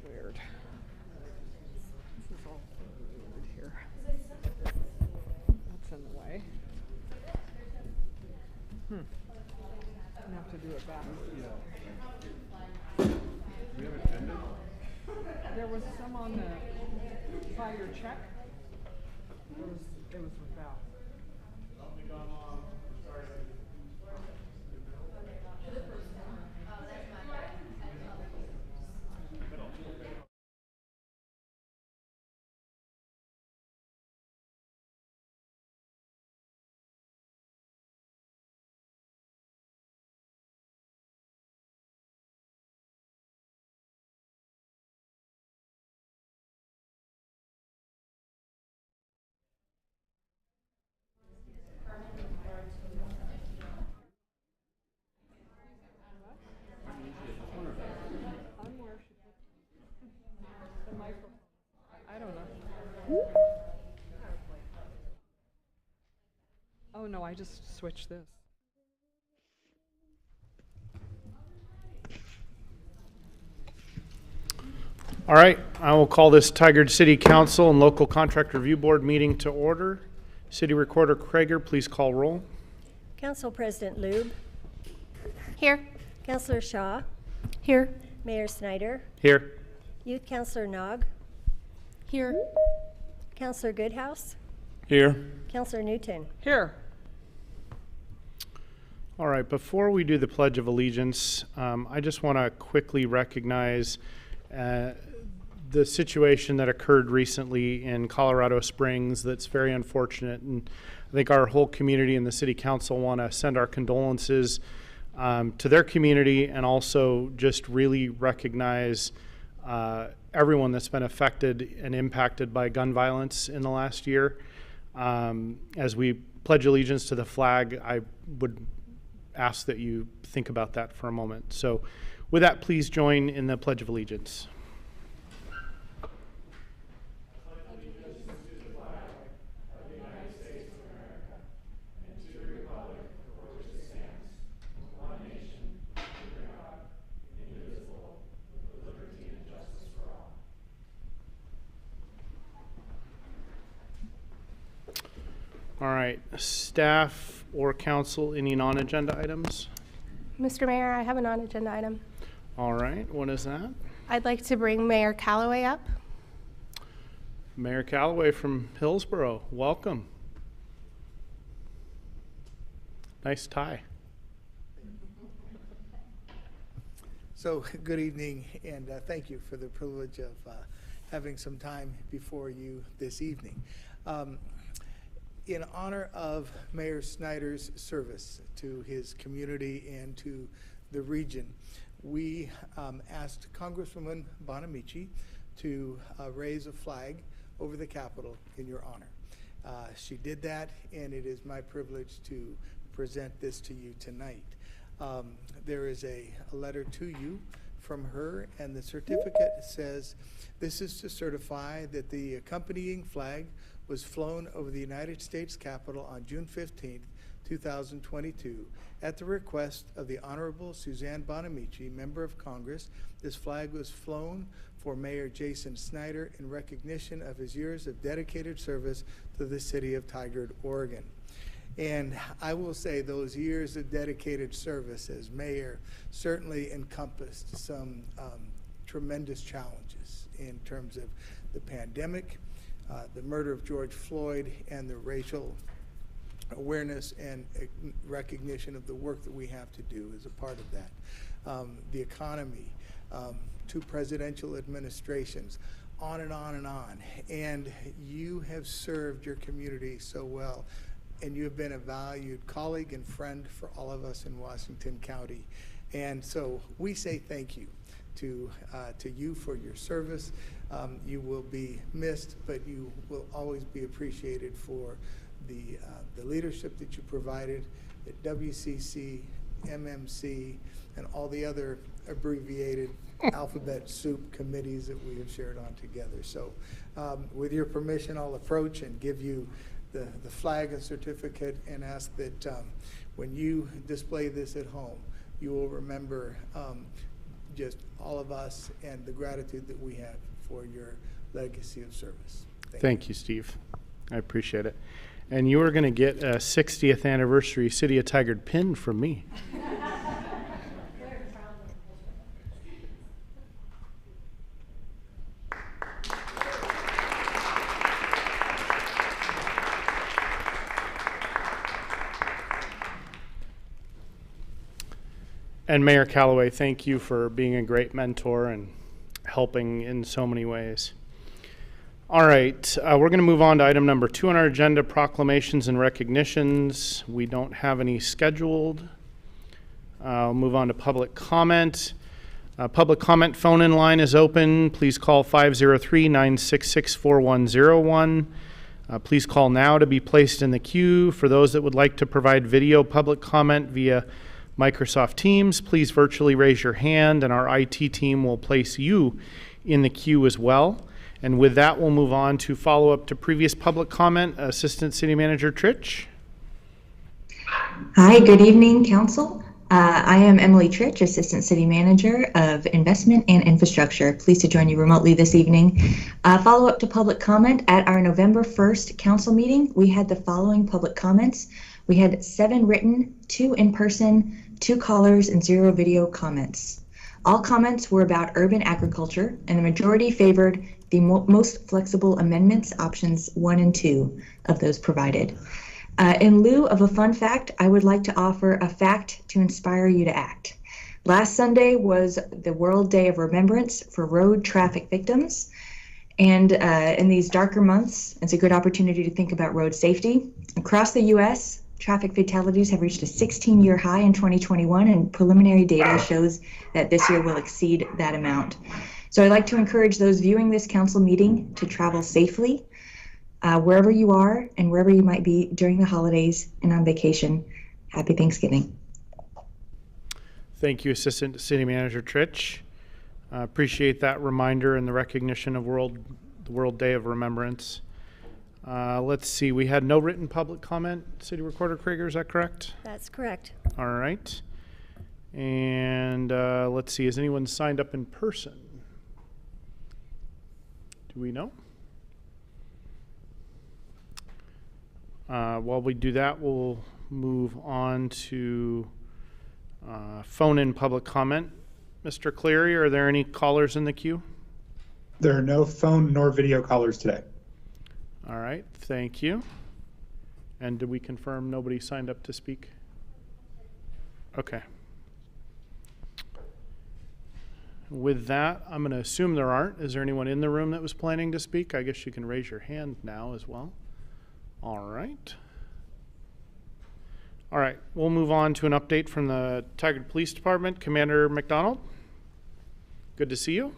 weird. This is all weird here. That's in the way. I'm gonna have to do it back. There was some on the by your check. It was without. I'm where she put the microphone. I don't know. Oh no, I just switched this. All right, I will call this Tigard City Council and Local Contract Review Board meeting to order. City Recorder Krager, please call roll. Council President Lube, Here. Councilor Shaw, Here. Mayor Snyder, Here. Youth Councilor Nog, Here. Councilor Goodhouse, Here. Councilor Newton. Here. All right, before we do the Pledge of Allegiance, I just want to quickly recognize the situation that occurred recently in Colorado Springs that's very unfortunate. And I think our whole community and the City Council want to send our condolences to their community and also just really recognize everyone that's been affected and impacted by gun violence in the last year. As we pledge allegiance to the flag, I would ask that you think about that for a moment. So with that, please join in the Pledge of Allegiance. All right, staff or council, any non-agenda items? Mr. Mayor, I have a non-agenda item. All right, what is that? I'd like to bring Mayor Callaway up. Mayor Callaway from Hillsborough, welcome. Nice tie. So, good evening, and thank you for the privilege of having some time before you this evening. In honor of Mayor Snyder's service to his community and to the region, we asked Congresswoman Bonamici to raise a flag over the Capitol in your honor. She did that, and it is my privilege to present this to you tonight. There is a letter to you from her, and the certificate says, "This is to certify that the accompanying flag was flown over the United States Capitol on June 15th, 2022, at the request of the Honorable Suzanne Bonamici, Member of Congress. This flag was flown for Mayor Jason Snyder in recognition of his years of dedicated service to the city of Tigard, Oregon." And I will say those years of dedicated service as mayor certainly encompassed some tremendous challenges in terms of the pandemic, the murder of George Floyd, and the racial awareness and recognition of the work that we have to do as a part of that. The economy, 2 presidential administrations, on and on and on. And you have served your community so well, and you have been a valued colleague and friend for all of us in Washington County. And so we say thank you to you for your service. You will be missed, but you will always be appreciated for the leadership that you provided at WCC, MMC, and all the other abbreviated alphabet soup committees that we have shared on together. So with your permission, I'll approach and give you the flag and certificate and ask that when you display this at home, you will remember just all of us and the gratitude that we have for your legacy of service. Thank you, Steve. I appreciate it. And you are going to get a 60th anniversary City of Tigard pin from me. And Mayor Callaway, thank you for being a great mentor and helping in so many ways. All right, we're going to move on to item number 2 on our agenda, proclamations and recognitions. We don't have any scheduled. I'll move on to public comment. Public comment phone-in line is open. Please call 503-966-4101. Please call now to be placed in the queue. For those that would like to provide video public comment via Microsoft Teams, please virtually raise your hand and our IT team will place you in the queue as well. And with that, we'll move on to follow up to previous public comment. Assistant City Manager Tritch. Hi, good evening, Council. I am Emily Tritch, Assistant City Manager of Investment and Infrastructure. Pleased to join you remotely this evening. Follow up to public comment. At our November 1st Council meeting, we had the following public comments. We had 7 written, 2 in person, 2 callers, and 0 video comments. All comments were about urban agriculture, and the majority favored the most flexible amendments, options 1 and 2 of those provided. In lieu of a fun fact, I would like to offer a fact to inspire you to act. Last Sunday was the World Day of Remembrance for road traffic victims. And in these darker months, it's a good opportunity to think about road safety. Across the U.S., traffic fatalities have reached a 16-year high in 2021, and preliminary data shows that this year will exceed that amount. So I'd like to encourage those viewing this council meeting to travel safely wherever you are and wherever you might be during the holidays and on vacation. Happy Thanksgiving. Thank you, Assistant City Manager Tritch. Appreciate that reminder and the recognition of the World Day of Remembrance. Let's see, we had no written public comment. City Recorder Krieger, is that correct? That's correct. All right. And let's see, has anyone signed up in person? Do we know? While we do that, we'll move on to phone-in public comment. Mr. Cleary, are there any callers in the queue? There are no phone nor video callers today. All right, thank you. And did we confirm nobody signed up to speak? Okay. With that, I'm going to assume there aren't. Is there anyone in the room that was planning to speak? I guess you can raise your hand now as well. All right. All right, we'll move on to an update from the Tigard Police Department. Commander McDonald, good to see you.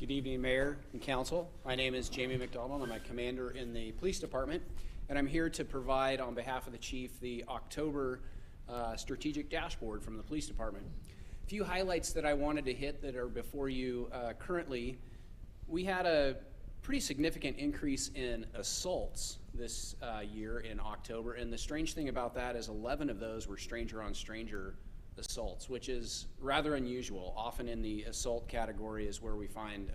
Good evening, Mayor and Council. My name is Jamie McDonald. I'm a commander in the Police Department, and I'm here to provide, on behalf of the Chief, the October strategic dashboard from the Police Department. A few highlights that I wanted to hit that are before you currently. We had a pretty significant increase in assaults this year in October, and the strange thing about that is 11 of those were stranger-on-stranger assaults, which is rather unusual. Often in the assault category is where we find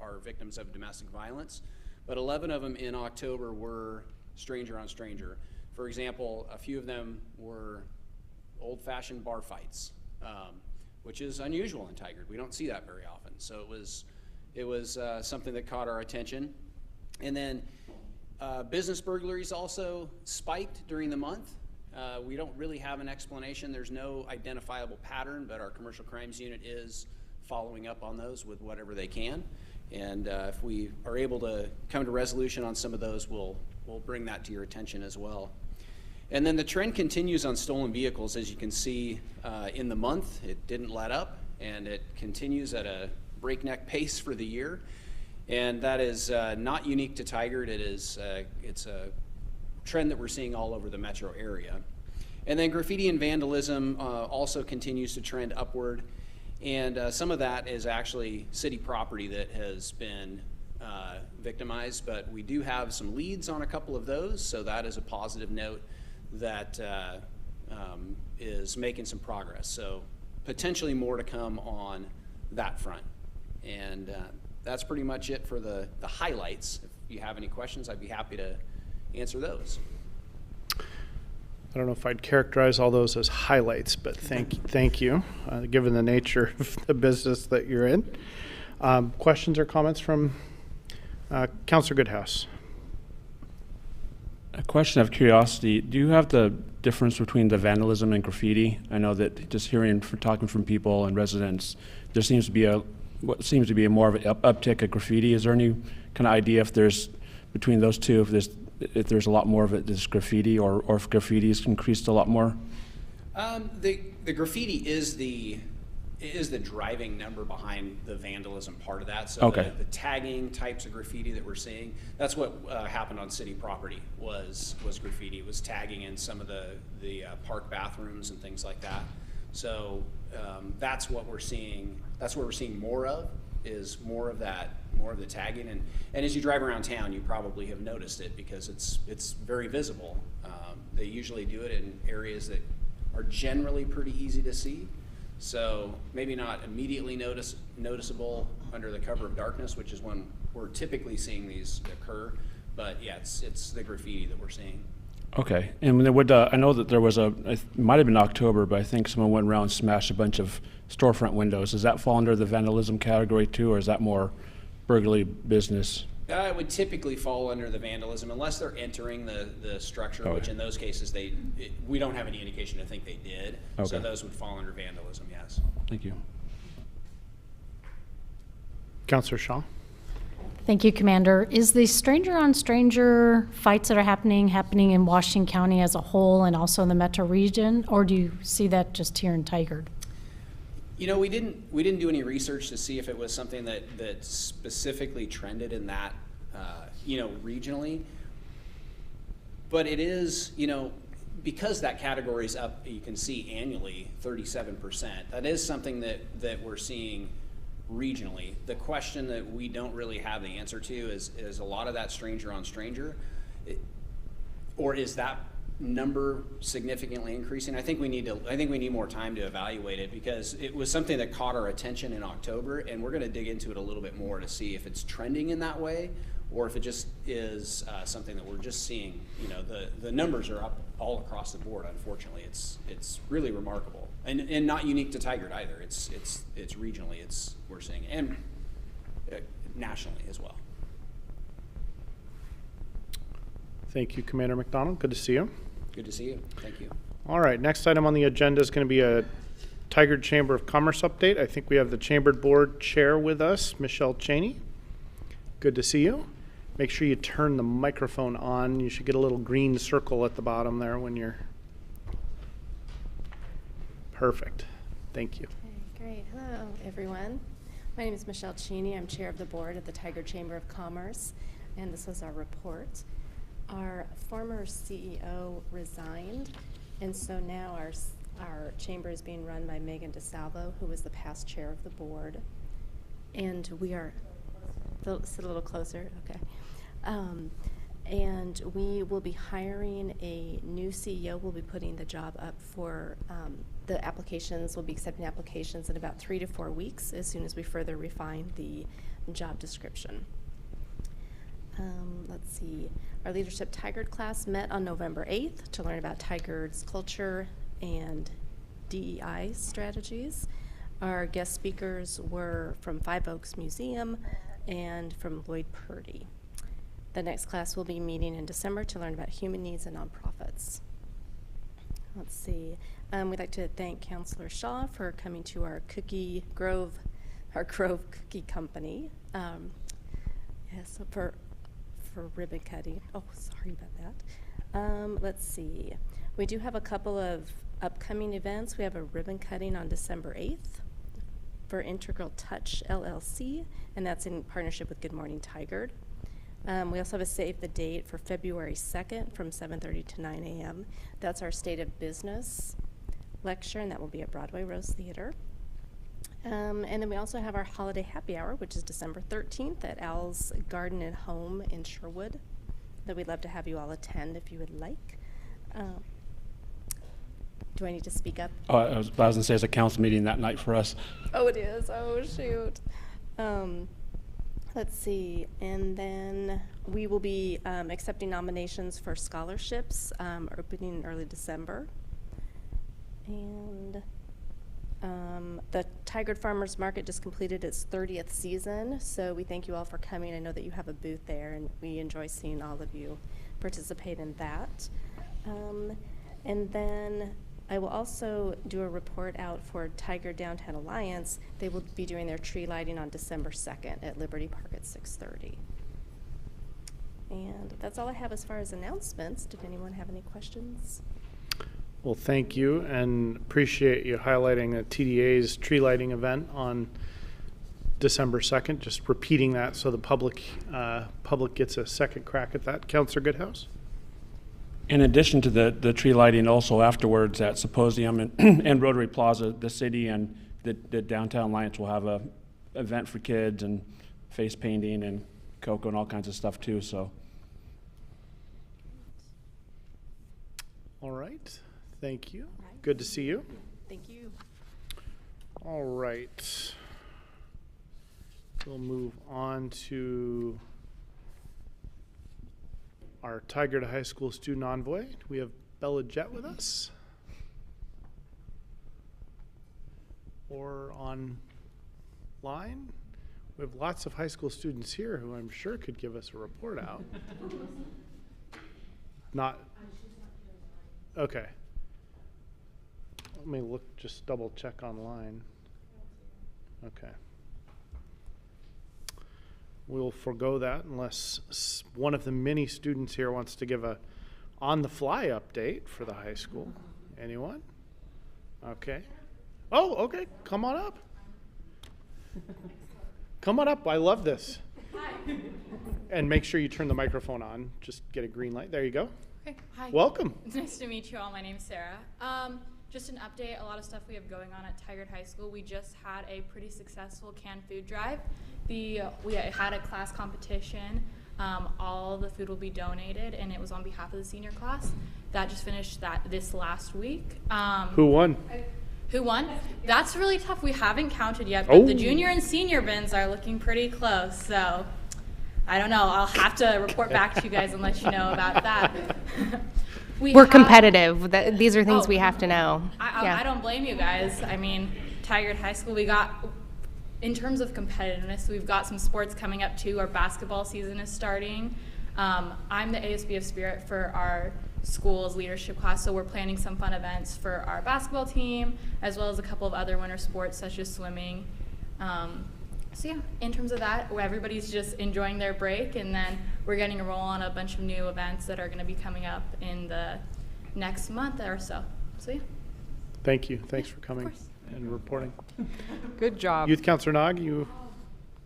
our victims of domestic violence, but 11 of them in October were stranger-on-stranger. For example, a few of them were old-fashioned bar fights, which is unusual in Tigard. We don't see that very often, so it was something that caught our attention. And then business burglaries also spiked during the month. We don't really have an explanation. There's no identifiable pattern, but our commercial crimes unit is following up on those with whatever they can. And if we are able to come to resolution on some of those, we'll bring that to your attention as well. And then the trend continues on stolen vehicles. As you can see in the month, it didn't let up, and it continues at a breakneck pace for the year. And that is not unique to Tigard. It's a trend that we're seeing all over the metro area. And then graffiti and vandalism also continues to trend upward. And some of that is actually city property that has been victimized, but we do have some leads on a couple of those, so that is a positive note that is making some progress. So potentially more to come on that front. And that's pretty much it for the highlights. If you have any questions, I'd be happy to answer those. I don't know if I'd characterize all those as highlights, but thank you, given the nature of the business that you're in. Questions or comments from Councilor Goodhouse? A question of curiosity, do you have the difference between the vandalism and graffiti? I know that just hearing, talking from people and residents, there seems to be what seems to be a more of an uptick of graffiti. Is there any kind of idea if there's, between those two, if there's a lot more of it that's graffiti, or if graffiti's increased a lot more? The graffiti is the driving number behind the vandalism part of that. So okay. the tagging types of graffiti that we're seeing, that's what happened on city property was graffiti. It was tagging in some of the park bathrooms and things like that. So that's what we're seeing. That's what we're seeing more of, is more of the tagging. And as you drive around town, you probably have noticed it because it's very visible. They usually do it in areas that are generally pretty easy to see. So maybe not immediately noticeable under the cover of darkness, which is when we're typically seeing these occur. But yeah, it's the graffiti that we're seeing. Okay, and then I know that there was it might have been October, but I think someone went around and smashed a bunch of storefront windows. Does that fall under the vandalism category too, or is that more burglary business? It would typically fall under the vandalism unless they're entering the structure, Okay. which in those cases we don't have any indication to think they did. Okay. So those would fall under vandalism, yes. Thank you. Councilor Shaw? Thank you, Commander. Is the stranger-on-stranger fights that are happening in Washington County as a whole and also in the metro region, or do you see that just here in Tigard? You know, we didn't do any research to see if it was something that specifically trended in that, regionally. But it is, because that category is up, you can see annually 37%. That is something that we're seeing regionally. The question that we don't really have the answer to is a lot of that stranger on stranger, or is that number significantly increasing? I think we need more time to evaluate it, because it was something that caught our attention in October, and we're going to dig into it a little bit more to see if it's trending in that way, or if it just is something that we're just seeing. The numbers are up all across the board. Unfortunately, it's really remarkable, and not unique to Tigard either. It's regionally we're seeing it, and nationally as well. Thank you, Commander McDonald. Good to see you. Good to see you. Thank you. All right, next item on the agenda is going to be a Tigard Chamber of Commerce update. I think we have the Chamber Board Chair with us, Michelle Cheney. Good to see you. Make sure you turn the microphone on. You should get a little green circle at the bottom there when you're... Perfect. Thank you. Okay, great. Hello, everyone. My name is Michelle Cheney. I'm Chair of the Board at the Tigard Chamber of Commerce, and this is our report. Our former CEO resigned, and so now our chamber is being run by Megan DeSalvo, who was the past chair of the board. And we are, sit a little closer, okay. And we will be hiring a new CEO. We'll be putting the job up for the applications. We'll be accepting applications in about 3 to 4 weeks as soon as we further refine the job description. Let's see. Our Leadership Tigard class met on November 8th to learn about Tigard's culture and DEI strategies. Our guest speakers were from Five Oaks Museum and from Lloyd Purdy. The next class will be meeting in December to learn about human needs and nonprofits. Let's see. We'd like to thank Councilor Shaw for coming to our Grove Cookie Company. Yes, for ribbon cutting. Oh, sorry about that. Let's see. We do have a couple of upcoming events. We have a ribbon cutting on December 8th for Integral Touch LLC, and that's in partnership with Good Morning Tigard. We also have a save the date for February 2nd from 7:30 to 9 a.m. That's our State of Business lecture, and that will be at Broadway Rose Theater. And then we also have our holiday happy hour, which is December 13th at Al's Garden and Home in Sherwood, that we'd love to have you all attend if you would like. Do I need to speak up? Oh, I was going to say it's a council meeting that night for us. Oh, it is. Oh, shoot. Let's see. And then we will be accepting nominations for scholarships opening in early December. And the Tigard Farmers Market just completed its 30th season, so we thank you all for coming. I know that you have a booth there, and we enjoy seeing all of you participate in that. And then I will also do a report out for Tigard Downtown Alliance. They will be doing their tree lighting on December 2nd at Liberty Park at 6:30. And that's all I have as far as announcements. Did anyone have any questions? Well, thank you, and appreciate you highlighting the TDA's tree lighting event on December 2nd. Just repeating that so the public gets a second crack at that. Councillor Goodhouse? In addition to the tree lighting, also afterwards at Symposium and Rotary Plaza, the city and the Downtown Alliance will have a event for kids and face painting and cocoa and all kinds of stuff too. So, All right. Thank you. Good to see you. Thank you. All right. We'll move on to our Tigard High School student envoy. We have Bella Jett with us. Or online. We have lots of high school students here who I'm sure could give us a report out. Not. Okay. Let me look, just double check online. Okay. We'll forego that unless one of the many students here wants to give a on-the-fly update for the high school. Anyone? Okay. Oh, okay. Come on up. Come on up. I love this. Hi. And make sure you turn the microphone on. Just get a green light. There you go. Okay. Hi. Welcome. It's nice to meet you all. My name's Sarah. Just an update, a lot of stuff we have going on at Tigard High School. We just had a pretty successful canned food drive. We had a class competition. All the food will be donated, and it was on behalf of the senior class. That just finished this last week. Who won? Who won? That's really tough. We haven't counted yet, but the junior and senior bins are looking pretty close. So I don't know. I'll have to report back to you guys and let you know about that. We're competitive. These are things we have to know. I don't blame you guys. I mean, Tigard High School, we got, in terms of competitiveness, we've got some sports coming up too. Our basketball season is starting. I'm the ASBF Spirit for our school's leadership class, so we're planning some fun events for our basketball team, as well as a couple of other winter sports such as swimming. So yeah, in terms of that, everybody's just enjoying their break, and then we're getting a roll on a bunch of new events that are going to be coming up in the next month or so. So yeah. Thank you. Thanks for coming and reporting. Good job. Youth Councillor Nog, you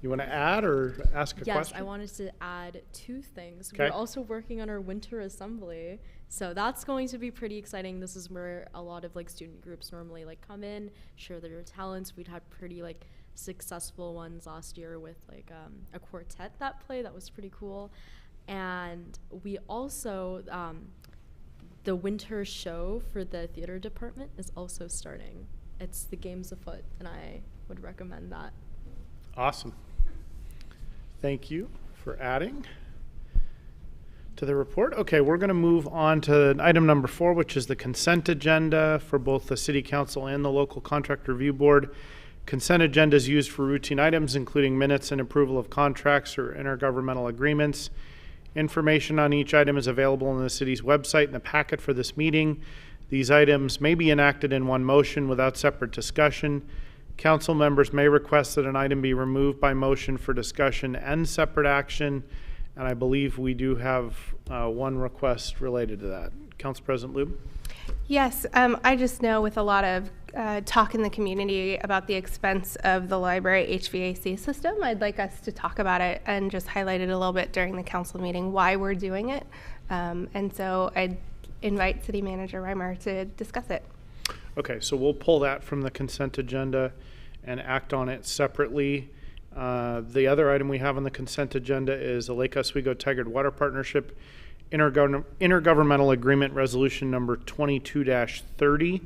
want to add or ask a question? Yes, I wanted to add two things. Okay. We're also working on our winter assembly, so that's going to be pretty exciting. This is where a lot of student groups normally come in, share their talents. We'd had pretty successful ones last year with a quartet that was pretty cool. And we also the winter show for the theater department is also starting. It's the Games Afoot, and I would recommend that. Awesome. Thank you for adding to the report. Okay, we're going to move on to item number 4, which is the consent agenda for both the City Council and the Local Contract Review Board. Consent agenda is used for routine items, including minutes and approval of contracts or intergovernmental agreements. Information on each item is available on the city's website in the packet for this meeting. These items may be enacted in one motion without separate discussion. Council members may request that an item be removed by motion for discussion and separate action, and I believe we do have one request related to that. Council President Lube? Yes, I just know with a lot of talk in the community about the expense of the library HVAC system, I'd like us to talk about it and just highlight it a little bit during the council meeting, why we're doing it. And so I'd invite City Manager Reimer to discuss it. Okay, so we'll pull that from the consent agenda and act on it separately. The other item we have on the consent agenda is the Lake Oswego Tigard Water Partnership intergovernmental agreement resolution number 22-30.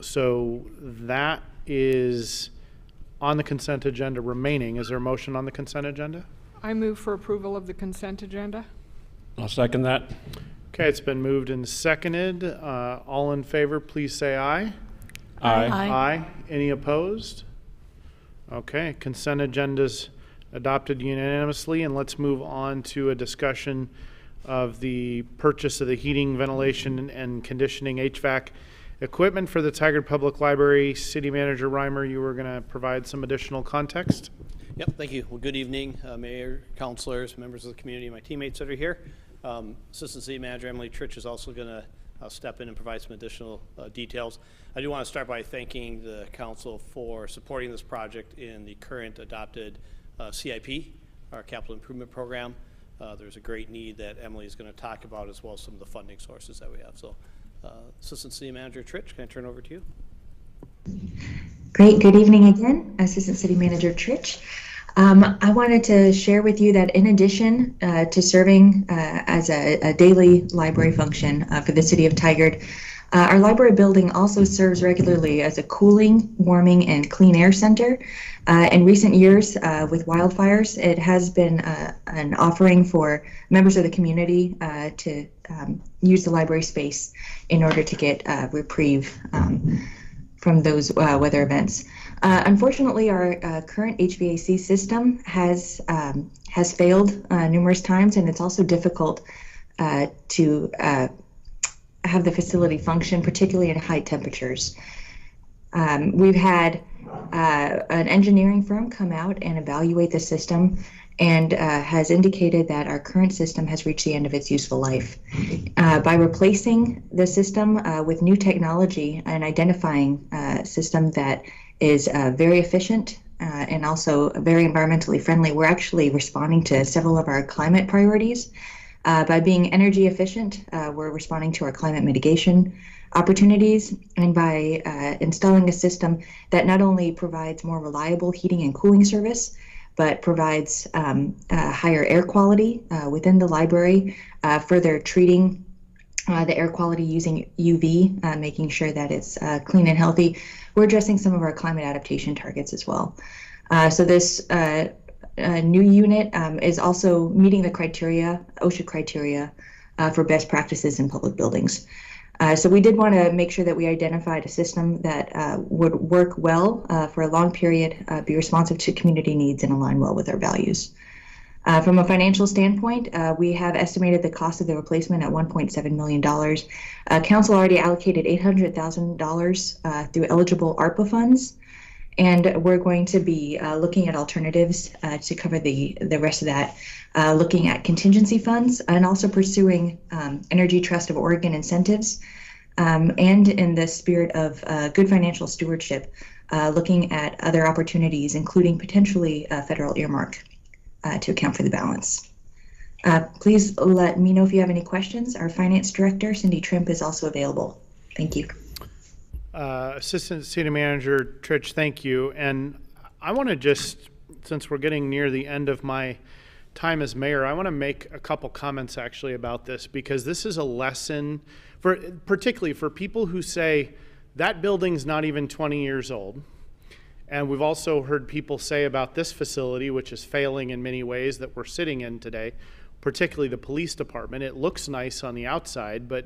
So that is on the consent agenda remaining. Is there a motion on the consent agenda? I move for approval of the consent agenda. I'll second that. Okay, it's been moved and seconded. All in favor, please say aye. Aye. Aye. Any opposed? Okay, consent agenda's adopted unanimously, and let's move on to a discussion of the purchase of the heating, ventilation, and conditioning HVAC equipment for the Tigard Public Library. City Manager Reimer, you were going to provide some additional context. Yep, thank you. Well, good evening, Mayor, councilors, members of the community, my teammates that are here. Assistant City Manager Emily Trich is also going to step in and provide some additional details. I do want to start by thanking the council for supporting this project in the current adopted CIP, our capital improvement program. There's a great need that Emily is going to talk about, as well as some of the funding sources that we have. So, Assistant City Manager Trich, can I turn over to you? Great. Good evening again, Assistant City Manager Trich. I wanted to share with you that in addition to serving as a daily library function for the City of Tigard, our library building also serves regularly as a cooling, warming, and clean air center. In recent years, with wildfires, it has been an offering for members of the community to use the library space in order to get reprieve from those weather events. Unfortunately, our current HVAC system has failed numerous times, and it's also difficult to have the facility function, particularly at high temperatures. We've had an engineering firm come out and evaluate the system, and has indicated that our current system has reached the end of its useful life. By replacing the system with new technology and identifying a system that is very efficient and also very environmentally friendly, we're actually responding to several of our climate priorities. By being energy efficient, we're responding to our climate mitigation opportunities, and by installing a system that not only provides more reliable heating and cooling service, but provides higher air quality within the library, further treating the air quality using UV, making sure that it's clean and healthy. We're addressing some of our climate adaptation targets as well. So this new unit is also meeting the criteria, OSHA criteria, for best practices in public buildings. So we did want to make sure that we identified a system that would work well for a long period, be responsive to community needs, and align well with our values. From a financial standpoint, we have estimated the cost of the replacement at $1.7 million. Council already allocated $800,000 through eligible ARPA funds, and we're going to be looking at alternatives to cover the rest of that, looking at contingency funds, and also pursuing Energy Trust of Oregon incentives, and in the spirit of good financial stewardship, looking at other opportunities, including potentially a federal earmark to account for the balance. Please let me know if you have any questions. Our Finance Director, Cindy Trimp, is also available. Thank you. Assistant City Manager Trich, thank you. And I want to just, since we're getting near the end of my time as mayor, I want to make a couple comments actually about this, because this is a lesson for, particularly for people who say that building's not even 20 years old. And we've also heard people say about this facility, which is failing in many ways, that we're sitting in today, particularly the police department. It looks nice on the outside, but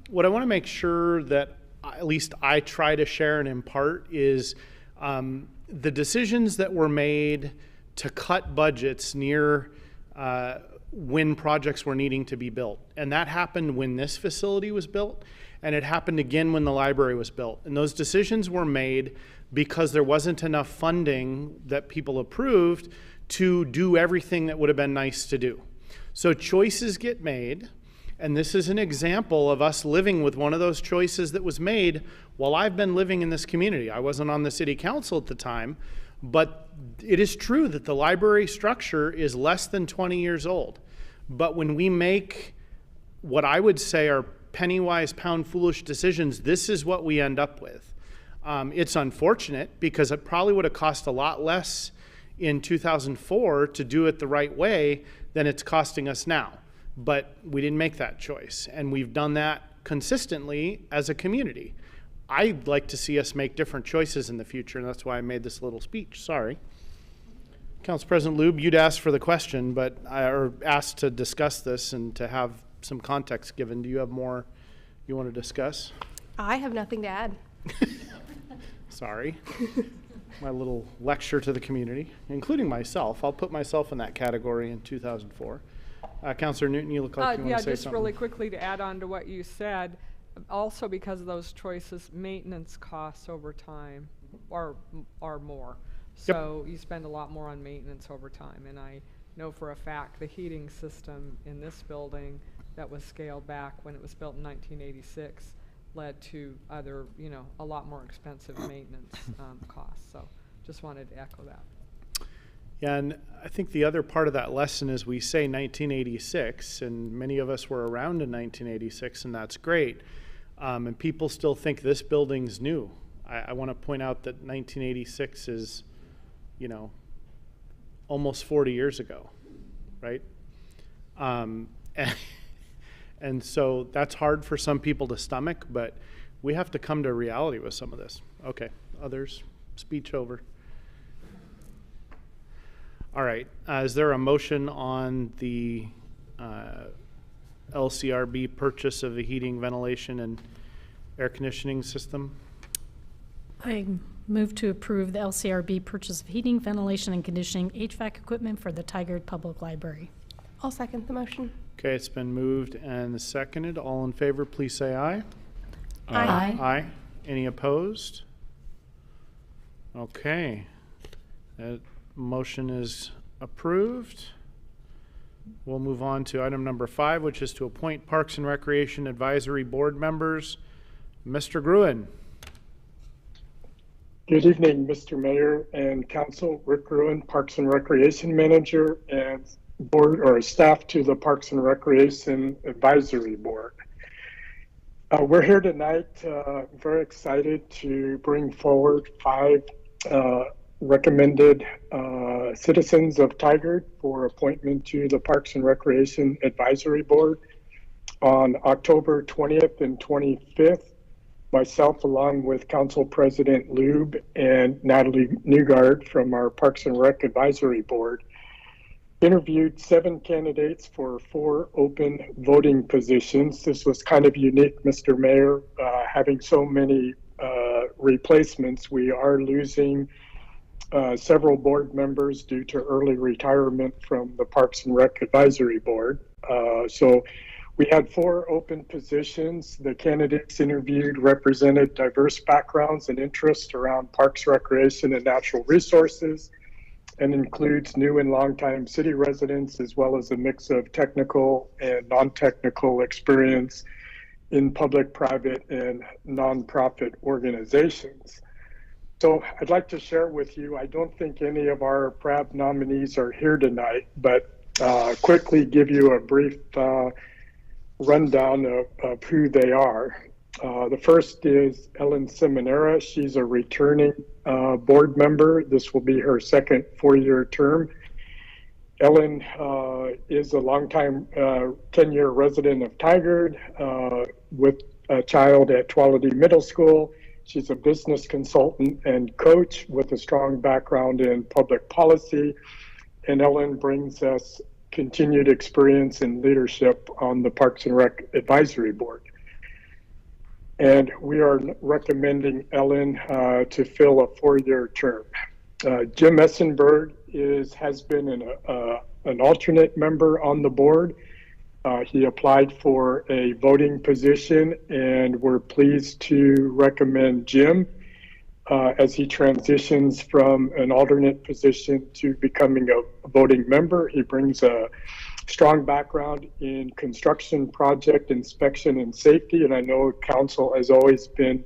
what I want to make sure that at least I try to share and impart is the decisions that were made to cut budgets near when projects were needing to be built. And that happened when this facility was built, and it happened again when the library was built. And those decisions were made because there wasn't enough funding that people approved to do everything that would have been nice to do. So choices get made, and this is an example of us living with one of those choices that was made while I've been living in this community. I wasn't on the city council at the time, but it is true that the library structure is less than 20 years old. But when we make what I would say are penny-wise, pound-foolish decisions, this is what we end up with. It's unfortunate because it probably would have cost a lot less in 2004 to do it the right way than it's costing us now. But we didn't make that choice, and we've done that consistently as a community. I'd like to see us make different choices in the future, and that's why I made this little speech. Sorry. Council President Lube, you'd asked for the question, or asked to discuss this and to have some context given. Do you have more you want to discuss? I have nothing to add. Sorry. My little lecture to the community, including myself. I'll put myself in that category in 2004. Councilor Newton, you look like you want to say just something. really quickly to add on to what you said, also because of those choices, maintenance costs over time are more. So you spend a lot more on maintenance over time. And I know for a fact the heating system in this building that was scaled back when it was built in 1986 led to other, a lot more expensive maintenance costs. So just wanted to echo that. Yeah, and I think the other part of that lesson is we say 1986, and many of us were around in 1986, and that's great. And people still think this building's new. I want to point out that 1986 is, almost 40 years ago, right? And so that's hard for some people to stomach, but we have to come to reality with some of this. Okay, others, speech over. All right, is there a motion on the LCRB purchase of a heating, ventilation, and air conditioning system? I move to approve the LCRB purchase of heating, ventilation, and conditioning HVAC equipment for the Tigard Public Library. I'll second the motion. Okay, it's been moved and seconded. All in favor, please say aye. Aye. Aye. Any opposed? Okay. That motion is approved. We'll move on to item number 5, which is to appoint Parks and Recreation Advisory Board members. Mr. Gruen. Good evening, Mr. Mayor and Council. Rick Gruen, Parks and Recreation Manager and board or staff to the Parks and Recreation Advisory Board. We're here tonight, very excited to bring forward 5 recommended citizens of Tigard for appointment to the Parks and Recreation Advisory Board. On October 20th and 25th, myself, along with Council President Lube and Natalie Newgard from our Parks and Rec Advisory Board, interviewed 7 candidates for 4 open voting positions. This was kind of unique, Mr. Mayor, having so many replacements. We are losing several board members due to early retirement from the Parks and Rec Advisory Board. So we had 4 open positions. The candidates interviewed represented diverse backgrounds and interests around parks, recreation, and natural resources, and includes new and longtime city residents, as well as a mix of technical and non-technical experience in public, private, and nonprofit organizations. So I'd like to share with you, I don't think any of our PRAB nominees are here tonight, but quickly give you a brief rundown of who they are. The first is Ellen Seminara. She's a returning board member. This will be her second 4-year term. Ellen is a longtime 10-year resident of Tigard with a child at Tuolumne Middle School. She's a business consultant and coach with a strong background in public policy. And Ellen brings us continued experience in leadership on the Parks and Rec Advisory Board. And we are recommending Ellen to fill a 4-year term. Jim Essenberg has been an alternate member on the board. He applied for a voting position, and we're pleased to recommend Jim as he transitions from an alternate position to becoming a voting member. He brings a strong background in construction, project inspection, and safety, and I know council has always been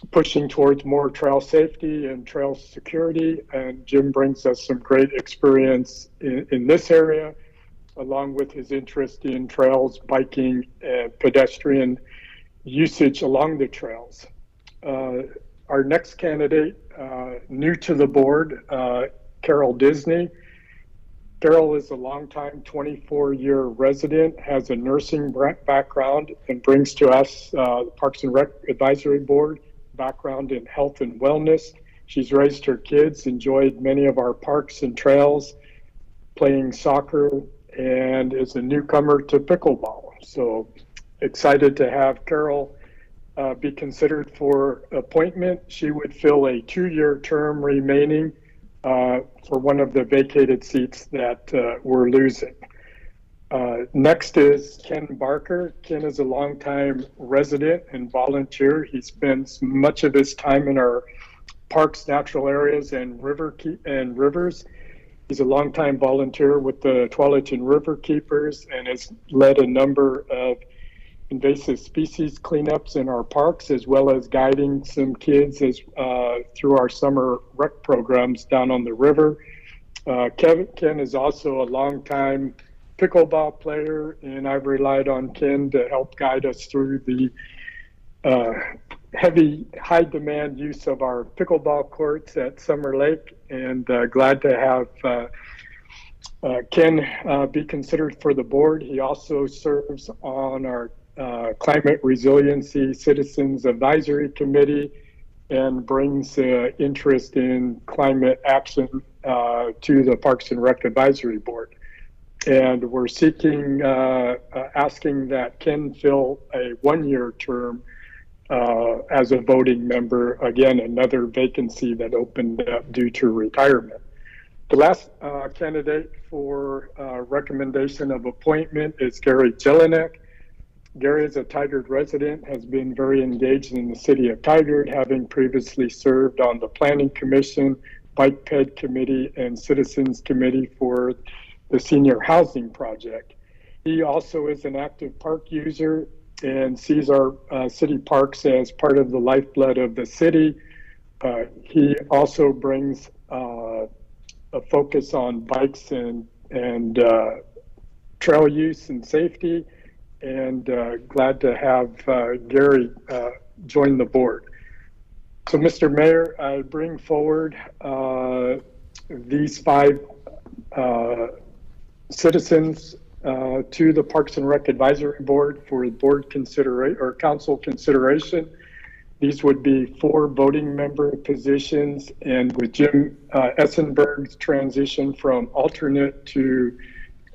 pushing towards more trail safety and trail security, and Jim brings us some great experience in this area, along with his interest in trails, biking, and pedestrian usage along the trails. Our next candidate, new to the board, Carol Disney. Carol is a longtime 24-year resident, has a nursing background, and brings to us the Parks and Rec Advisory Board background in health and wellness. She's raised her kids, enjoyed many of our parks and trails, playing soccer, and is a newcomer to pickleball. So excited to have Carol be considered for appointment. She would fill a 2-year term remaining for one of the vacated seats that we're losing. Next is Ken Barker. Ken is a longtime resident and volunteer. He spends much of his time in our parks, natural areas, and rivers. He's a longtime volunteer with the Tualatin River Keepers and has led a number of invasive species cleanups in our parks, as well as guiding some kids through our summer rec programs down on the river. Ken is also a longtime pickleball player, and I've relied on Ken to help guide us through the high demand use of our pickleball courts at Summer Lake, and glad to have Ken be considered for the board. He also serves on our Climate Resiliency Citizens Advisory Committee and brings interest in climate action to the Parks and Rec Advisory Board. And we're seeking, asking that Ken fill a 1-year term as a voting member. Again, another vacancy that opened up due to retirement. The last candidate for recommendation of appointment is Gary Jelinek. Gary is a Tigard resident, has been very engaged in the city of Tigard, having previously served on the Planning Commission, Bike Ped Committee, and Citizens Committee for the Senior Housing Project. He also is an active park user and sees our city parks as part of the lifeblood of the city. He also brings a focus on bikes and trail use and safety, and glad to have Gary join the board. So, Mr. Mayor, I bring forward these 5 citizens to the Parks and Rec Advisory Board for board consideration or council consideration. These would be 4 voting member positions, and with Jim Essenberg's transition from alternate to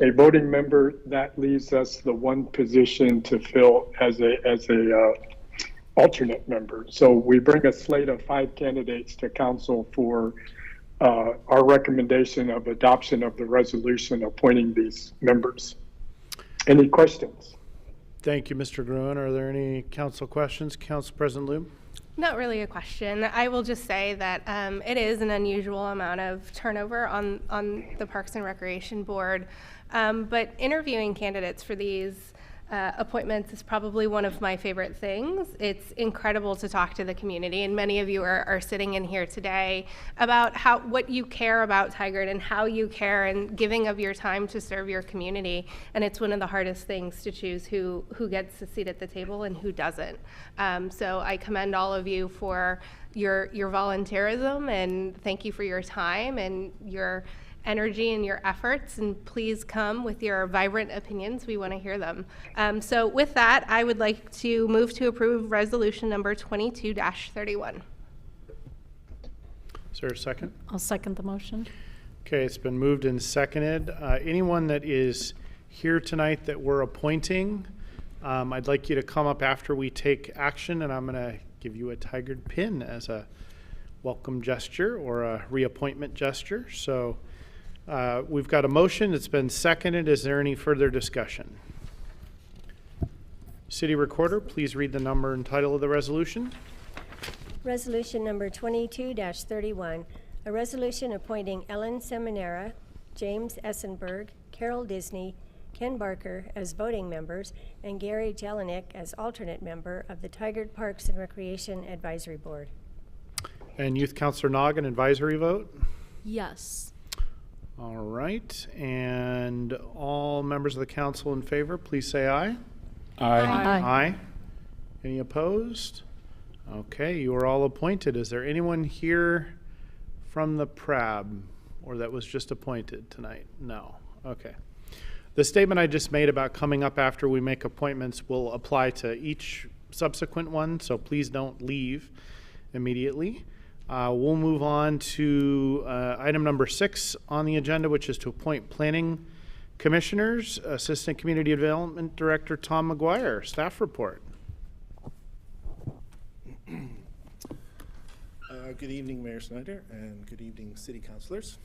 a voting member, that leaves us the 1 position to fill as a alternate member. So we bring a slate of 5 candidates to council for our recommendation of adoption of the resolution appointing these members. Any questions? Thank you, Mr. Gruen. Are there any council questions? Council President Loom? Not really a question. I will just say that it is an unusual amount of turnover on the Parks and Recreation Board, but interviewing candidates for these appointments is probably one of my favorite things. It's incredible to talk to the community, and many of you are sitting in here today about what you care about Tigard and how you care and giving of your time to serve your community. And it's one of the hardest things to choose who gets a seat at the table and who doesn't. So I commend all of you for your volunteerism, and thank you for your time and your energy and your efforts, and please come with your vibrant opinions. We want to hear them. So with that, I would like to move to approve resolution number 22-31. Is there a second? I'll second the motion. Okay, it's been moved and seconded. Anyone that is here tonight that we're appointing, I'd like you to come up after we take action, and I'm going to give you a Tigard pin as a welcome gesture or a reappointment gesture. So we've got a motion. It's been seconded. Is there any further discussion? City Recorder, please read the number and title of the resolution. Resolution number 22-31, a resolution appointing Ellen Seminara, James Essenberg, Carol Disney, Ken Barker as voting members, and Gary Jelinek as alternate member of the Tigard Parks and Recreation Advisory Board. And Youth Councilor Nog, an advisory vote? Yes. All right, and all members of the council in favor, please say aye. Aye. Aye. Any opposed? Okay, you are all appointed. Is there anyone here from the PRAB or that was just appointed tonight? No. Okay. The statement I just made about coming up after we make appointments will apply to each subsequent one, so please don't leave immediately. We'll move on to item number 6 on the agenda, which is to appoint planning commissioners. Assistant Community Development Director Tom McGuire, staff report. Good evening, Mayor Snyder, and good evening, City Councilors.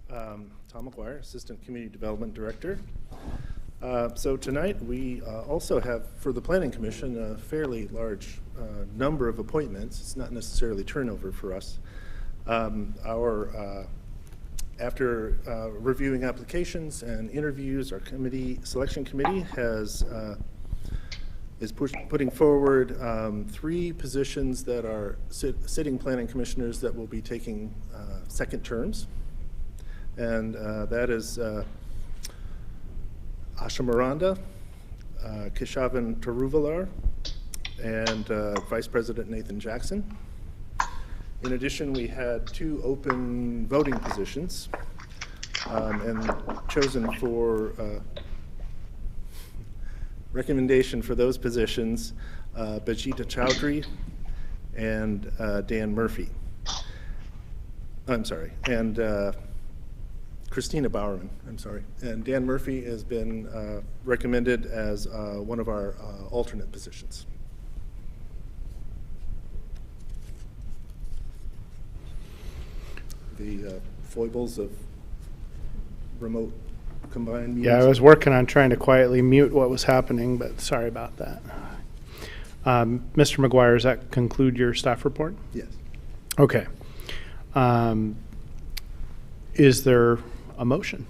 Tom McGuire, Assistant Community Development Director. So tonight we also have, for the Planning Commission, a fairly large number of appointments. It's not necessarily turnover for us. After reviewing applications and interviews, our selection committee is putting forward 3 positions that are sitting planning commissioners that will be taking second terms. And that is Asha Miranda, Keshavan Taruvalar, and Vice President Nathan Jackson. In addition, we had 2 open voting positions and chosen for recommendation for those positions, Bajita Chowdhury and Dan Murphy. I'm sorry, and Christina Bowerman, I'm sorry. And Dan Murphy has been recommended as one of our alternate positions. The foibles of remote combined meetings. Yeah, I was working on trying to quietly mute what was happening, but sorry about that. Mr. McGuire, does that conclude your staff report? Yes. Okay. Is there a motion?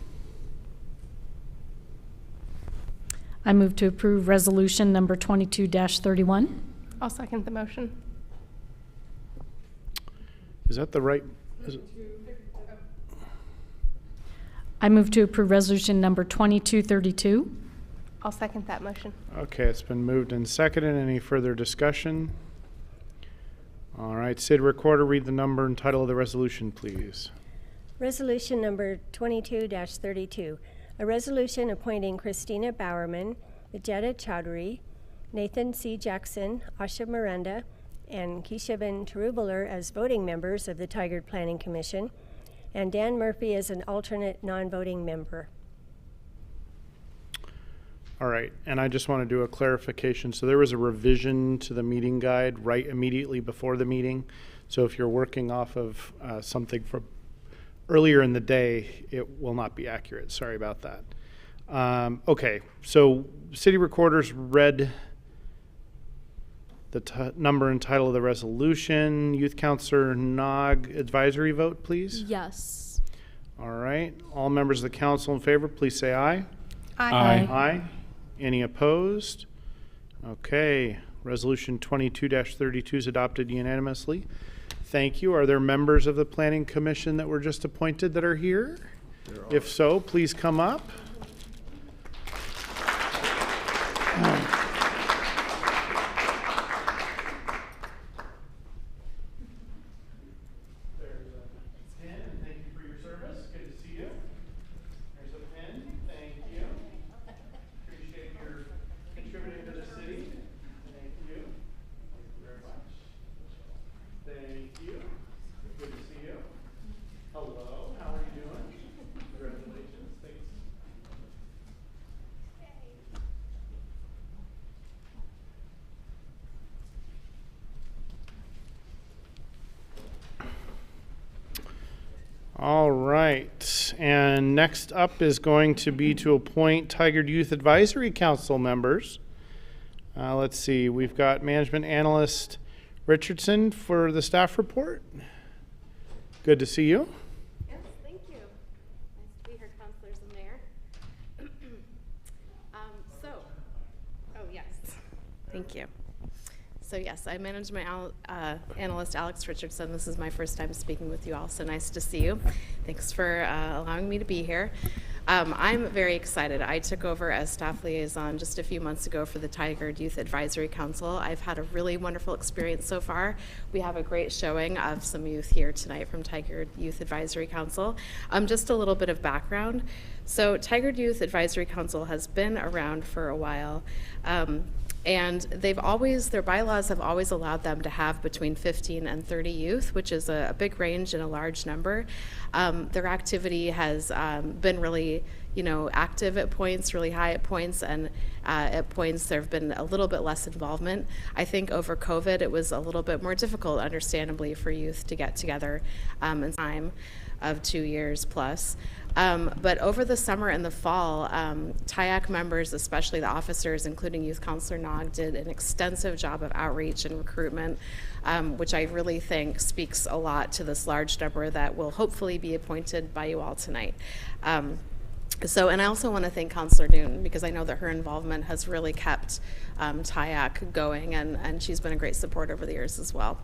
I move to approve resolution number 22-31. I'll second the motion. Is that the right? I move to approve resolution number 2232. I'll second that motion. Okay, it's been moved and seconded. Any further discussion? All right, City Recorder, read the number and title of the resolution, please. Resolution number 22-32, a resolution appointing Christina Bowerman, Bajita Chowdhury, Nathan C. Jackson, Asha Miranda, and Keshavan Taruvalar as voting members of the Tigard Planning Commission, and Dan Murphy as an alternate non-voting member. All right, and I just want to do a clarification. So there was a revision to the meeting guide right immediately before the meeting. So if you're working off of something from earlier in the day, it will not be accurate. Sorry about that. Okay, so City Recorder's read the number and title of the resolution. Youth Councilor Nog, advisory vote, please. Yes. All right, all members of the council in favor, please say aye. Aye. Aye. Any opposed? Okay, resolution 22-32 is adopted unanimously. Thank you. Are there members of the Planning Commission that were just appointed that are here? If so, please come up. There's a pen, and thank you for your service. Good to see you. There's a pen. Thank you. Appreciate your contributing to the city. Thank you. Thank you very much. Thank you. Good to see you. Hello, how are you doing? Congratulations. Thanks. All right, and next up is going to be to appoint Tigard Youth Advisory Council members. Let's see, we've got Management Analyst Richardson for the staff report. Good to see you. Yes, thank you. Nice to be here, councilors and mayor. Yes, thank you. So yes, I manage my analyst, Alex Richardson. This is my first time speaking with you all, so nice to see you. Thanks for allowing me to be here. I'm very excited. I took over as staff liaison just a few months ago for the Tigard Youth Advisory Council. I've had a really wonderful experience so far. We have a great showing of some youth here tonight from Tigard Youth Advisory Council. Just a little bit of background. So Tigard Youth Advisory Council has been around for a while. And their bylaws have always allowed them to have between 15 and 30 youth, which is a big range and a large number. Their activity has been really, active at points, really high at points, and at points there have been a little bit less involvement. I think over COVID it was a little bit more difficult, understandably, for youth to get together in time of 2 years plus. But over the summer and the fall, TIAC members, especially the officers, including Youth Counselor Nog, did an extensive job of outreach and recruitment, which I really think speaks a lot to this large number that will hopefully be appointed by you all tonight. And I also want to thank Counselor Newton, because I know that her involvement has really kept TIAC going, and she's been a great support over the years as well.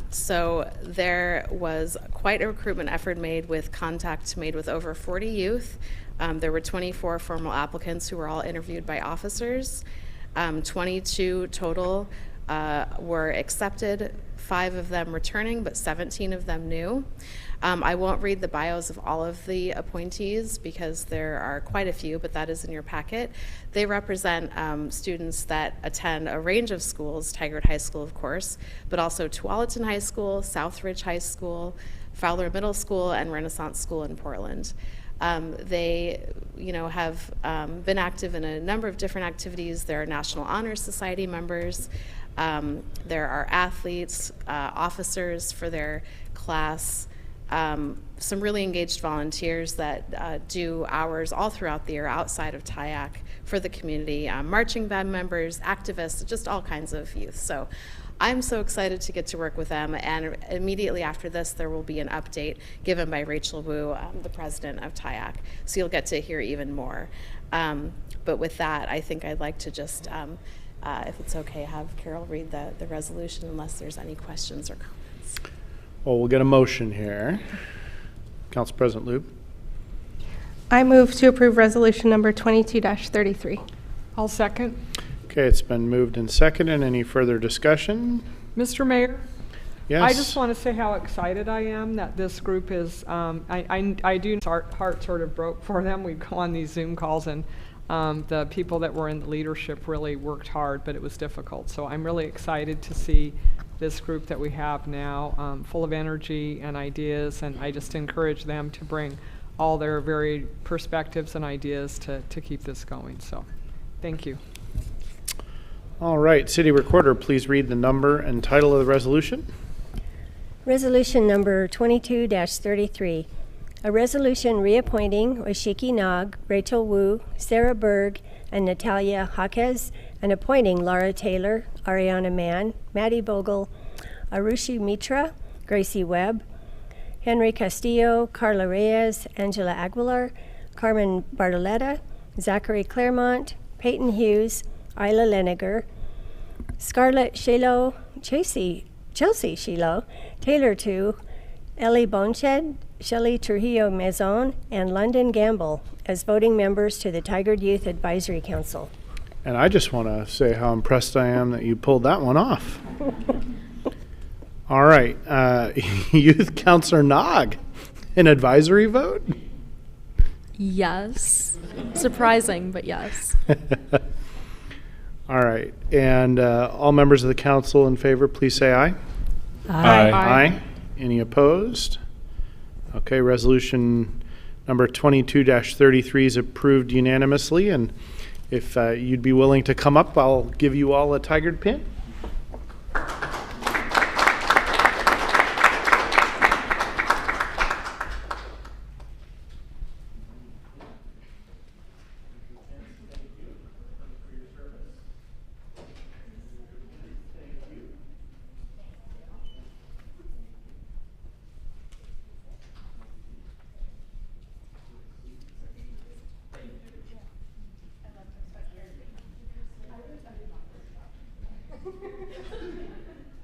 So there was quite a recruitment effort made with over 40 youth. There were 24 formal applicants who were all interviewed by officers. 22 total were accepted, 5 of them returning, but 17 of them new. I won't read the bios of all of the appointees because there are quite a few, but that is in your packet. They represent students that attend a range of schools, Tigard High School, of course, but also Tualatin High School, Southridge High School, Fowler Middle School, and Renaissance School in Portland. They, have been active in a number of different activities. There are National Honor Society members. There are athletes, officers for their class, some really engaged volunteers that do hours all throughout the year outside of TIAC for the community, marching band members, activists, just all kinds of youth. So I'm so excited to get to work with them, and immediately after this there will be an update given by Rachel Wu, the president of TIAC, so you'll get to hear even more. But with that, I think I'd like to just, if it's okay, have Carol read the resolution unless there's any questions or comments. Well, we'll get a motion here. Council President Lube. I move to approve resolution number 22-33. I'll second. Okay, it's been moved and seconded. Any further discussion? Mr. Mayor? Yes. I just want to say how excited I am that this group is, I do, our heart sort of broke for them. We go on these Zoom calls, and the people that were in the leadership really worked hard, but it was difficult. So I'm really excited to see this group that we have now, full of energy and ideas, and I just encourage them to bring all their varied perspectives and ideas to keep this going. So thank you. All right, City Recorder, please read the number and title of the resolution. Resolution number 22-33, a resolution reappointing Oshiki Nog, Rachel Wu, Sarah Berg, and Natalia Jaquez, and appointing Laura Taylor, Ariana Mann, Maddie Bogle, Arushi Mitra, Gracie Webb, Henry Castillo, Carla Reyes, Angela Aguilar, Carmen Bartoletta, Zachary Claremont, Peyton Hughes, Isla Leniger, Scarlett Shiloh, Chelsea Shiloh, Taylor Tu, Ellie Bonched, Shelley Trujillo Mezon, and London Gamble as voting members to the Tigard Youth Advisory Council. And I just want to say how impressed I am that you pulled that one off. All right, Youth Counselor Nog, an advisory vote? Yes. Surprising, but yes. All right, and all members of the council in favor, please say aye. Aye. Aye. Any opposed? Okay, resolution number 22-33 is approved unanimously, and if you'd be willing to come up, I'll give you all a Tigard pin.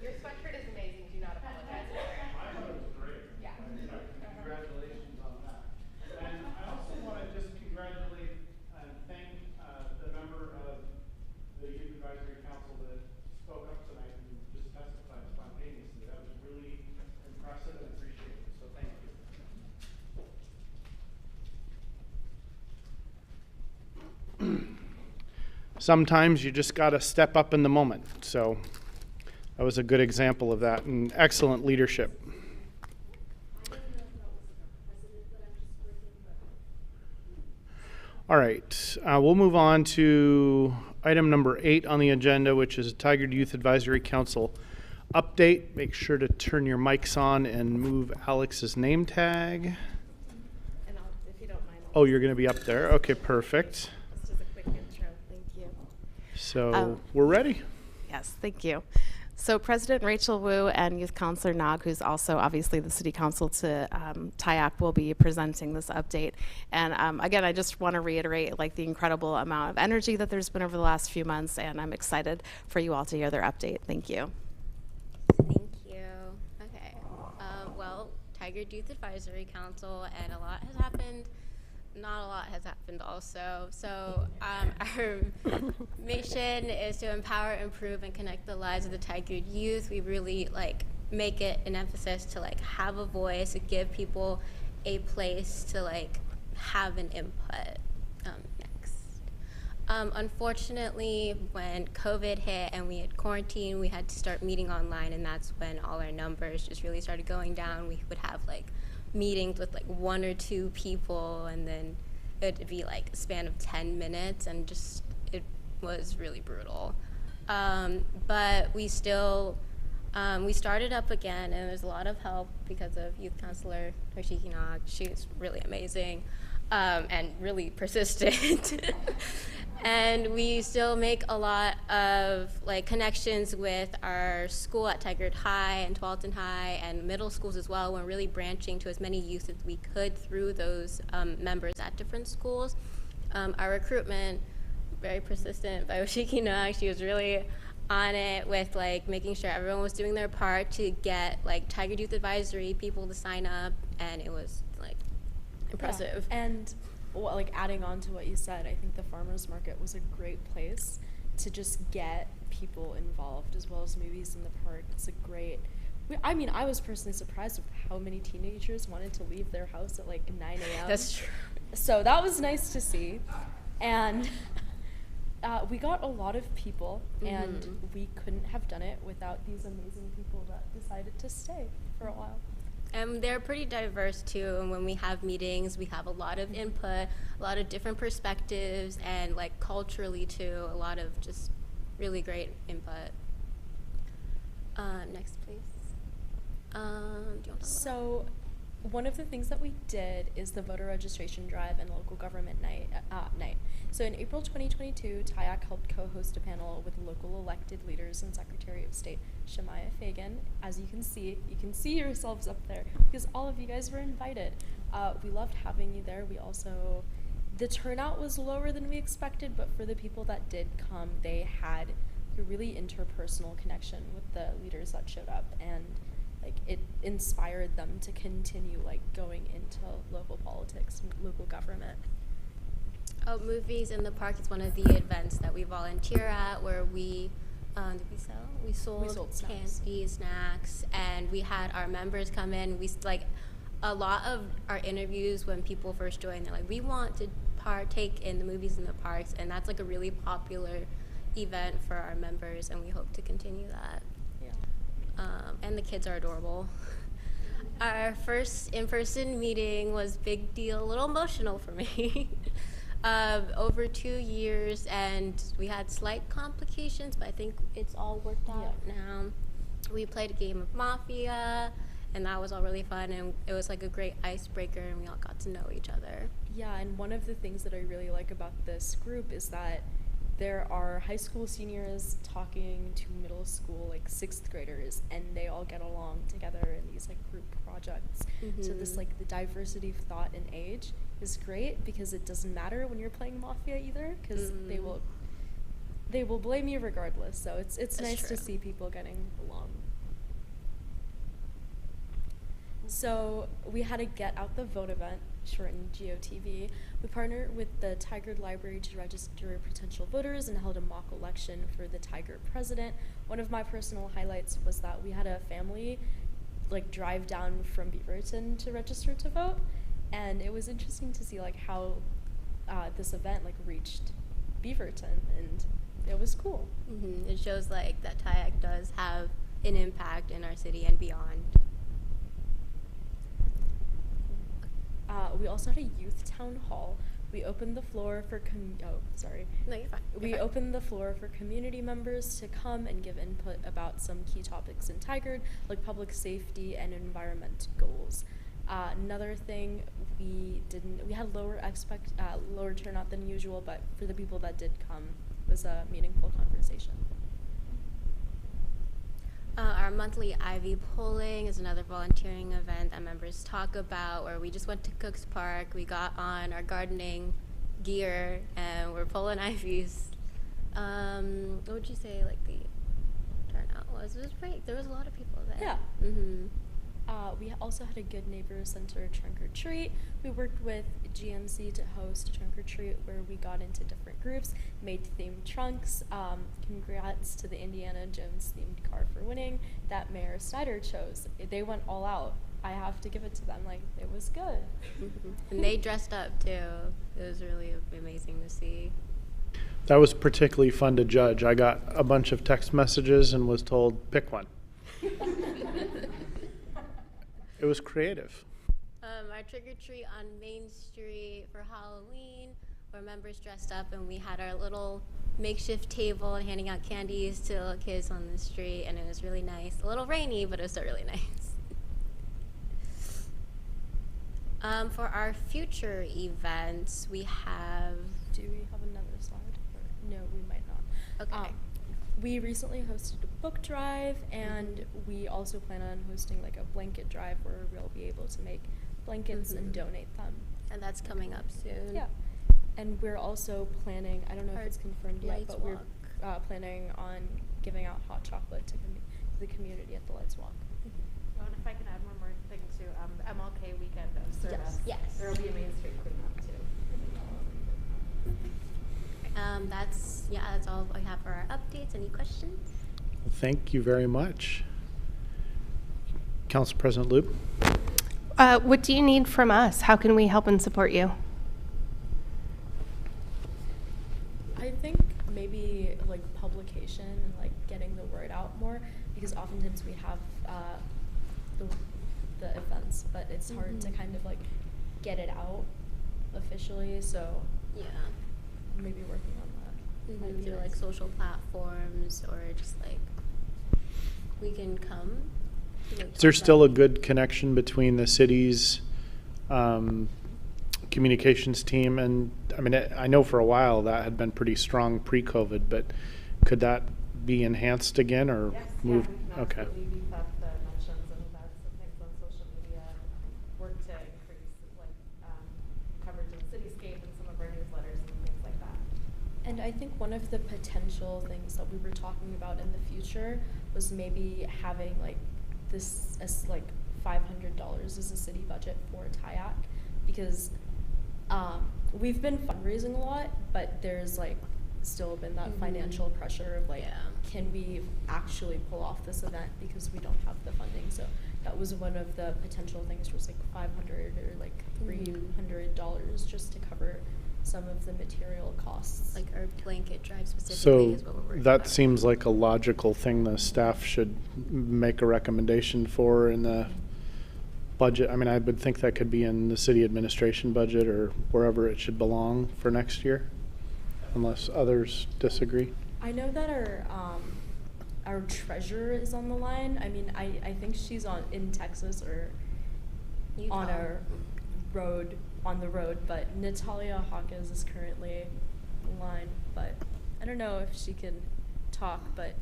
Your sweatshirt is amazing. Do not apologize for it. I thought it was great. Yeah. Congratulations on that. And I also want to sometimes you just got to step up in the moment. So that was a good example of that, and excellent leadership. All right, we'll move on to item number 8 on the agenda, which is Tigard Youth Advisory Council update. Make sure to turn your mics on and move Alex's name tag. And if you don't mind, Oh, you're going to be up there. Okay, perfect. this is a quick intro. Thank you. So we're ready. Yes, thank you. So President Rachel Wu and Youth Counselor Nog, who's also obviously the City Council to TIAC, will be presenting this update. And again, I just want to reiterate like the incredible amount of energy that there's been over the last few months, and I'm excited for you all to hear their update. Thank you. Thank you. Okay. Well, Tigard Youth Advisory Council, and a lot has happened. Not a lot has happened also. So our mission is to empower, improve, and connect the lives of the Tigard youth. We really make it an emphasis to have a voice, to give people a place to have an input. Next. Unfortunately, when COVID hit and we had quarantine, we had to start meeting online, and that's when all our numbers just really started going down. We would have meetings with 1 or 2 people, and then it'd be a span of 10 minutes, and just it was really brutal. But we still we started up again, and there's a lot of help because of Youth Counselor Toshiki Nog. She's really amazing and really persistent. And we still make a lot of connections with our school at Tigard High and Tualatin High and middle schools as well. We're really branching to as many youth as we could through those members at different schools. Our recruitment, very persistent by Oshiki Nog. She was really on it with making sure everyone was doing their part to get Tigard Youth Advisory people to sign up, and it was impressive. Yeah. And well, adding on to what you said, I think the farmers market was a great place to just get people involved, as well as movies in the park. It's a great. I mean, I was personally surprised of how many teenagers wanted to leave their house at 9 a.m. That's true. So that was nice to see, and we got a lot of people, and we couldn't have done it without these amazing people that decided to stay for a while. And they're pretty diverse too, and when we have meetings, we have a lot of input, a lot of different perspectives, and culturally too, a lot of just really great input. Next, please. Do you want to talk So, one of the things that we did is the voter registration drive and local government night. So in April 2022, TIAC helped co-host a panel with local elected leaders and Secretary of State Shemaya Fagan. As you can see yourselves up there because all of you guys were invited. We loved having you there. The turnout was lower than we expected, but for the people that did come, they had a really interpersonal connection with the leaders that showed up, and it inspired them to continue going into local politics and local government. Oh, Movies in the Park is one of the events that we volunteer at, where we did we sell? We sold candy, snacks, and we had our members come in. We a lot of our interviews when people first join, they're we want to partake in the Movies in the Parks, and that's a really popular event for our members, and we hope to continue that. And the kids are adorable. Our first in-person meeting was big deal, a little emotional for me. Over 2 years, and we had slight complications, but I think it's all worked out now. We played a game of Mafia, and that was all really fun, and it was a great icebreaker, and we all got to know each other. Yeah, and one of the things that I really like about this group is that there are high school seniors talking to middle school 6th graders, and they all get along together in these group projects. So this the diversity of thought and age is great, because it doesn't matter when you're playing Mafia either, because they will blame you regardless. So it's nice to see people getting along. So we had a Get Out the Vote event, shortened GOTV. We partnered with the Tigard Library to register potential voters and held a mock election for the Tigard president. One of my personal highlights was that we had a family drive down from Beaverton to register to vote, and it was interesting to see how this event reached Beaverton, and it was cool. It shows like that TIAC does have an impact in our city and beyond. We also had a youth town hall. We opened the floor for No, you're fine. We opened the floor for community members to come and give input about some key topics in Tigard, like public safety and environment goals. Another thing, we had lower turnout than usual, but for the people that did come, it was a meaningful conversation. Our monthly Ivy polling is another volunteering event that members talk about, where we just went to Cooks Park, we got on our gardening gear, and we're pulling ivies. What would you say like the turnout was? It was great. There was a lot of people there. Yeah. We also had a Good Neighbor Center trunk or treat. We worked with GNC to host a trunk or treat where we got into different groups, made themed trunks. Congrats to the Indiana Jones themed car for winning that Mayor Snyder chose. They went all out. I have to give it to them. Like, it was good. And they dressed up too. It was really amazing to see. That was particularly fun to judge. I got a bunch of text messages and was told, pick one. It was creative. Our trick-or-treat on Main Street for Halloween, where members dressed up and we had our little makeshift table and handing out candies to little kids on the street, and it was really nice. A little rainy, but it was still really nice. For our future events, we have... Do we have another slide? Or, no, we might not. Okay. We recently hosted a book drive, and we also plan on hosting like a blanket drive where we'll be able to make blankets and donate them. And that's coming up soon. Yeah. And we're also planning, I don't know if it's confirmed yet, but we're planning on giving out hot chocolate to the community at the Lights Walk. Oh, and if I can add one more thing too, the MLK weekend of service. Yes. There will be a Main Street cleanup too. That's all I have for our updates. Any questions? Thank you very much. Council President Loop. What do you need from us? How can we help and support you? I think maybe like publication and like getting the word out more, because oftentimes we have the events, but it's hard to kind of like get it out officially. So yeah, maybe working on that. Through like social platforms, or just like we can come. Is there still a good connection between the city's communications team and, I mean, I know for a while that had been pretty strong pre-COVID, but could that be enhanced again or moved? Yeah, okay. We beef up the mentions and events and things on social media, work to increase like coverage in Cityscape and some of our newsletters and things like that. And I think one of the potential things that we were talking about in the future was maybe having like this as like $500 as a city budget for TIAC, because we've been fundraising a lot, but there's like still been that financial pressure of like, can we actually pull off this event because we don't have the funding? So that was one of the potential things, was like $500 or like $300 just to cover some of the material costs. Like our blanket drive specifically So is what we're working that on. seems like a logical thing the staff should make a recommendation for in the budget. I mean, I would think that could be in the city administration budget or wherever it should belong for next year, unless others disagree. I know that our treasurer is on the line. I mean, I think she's in Texas or on the road, but Natalia Hawkins is currently online, but I don't know if she can talk, but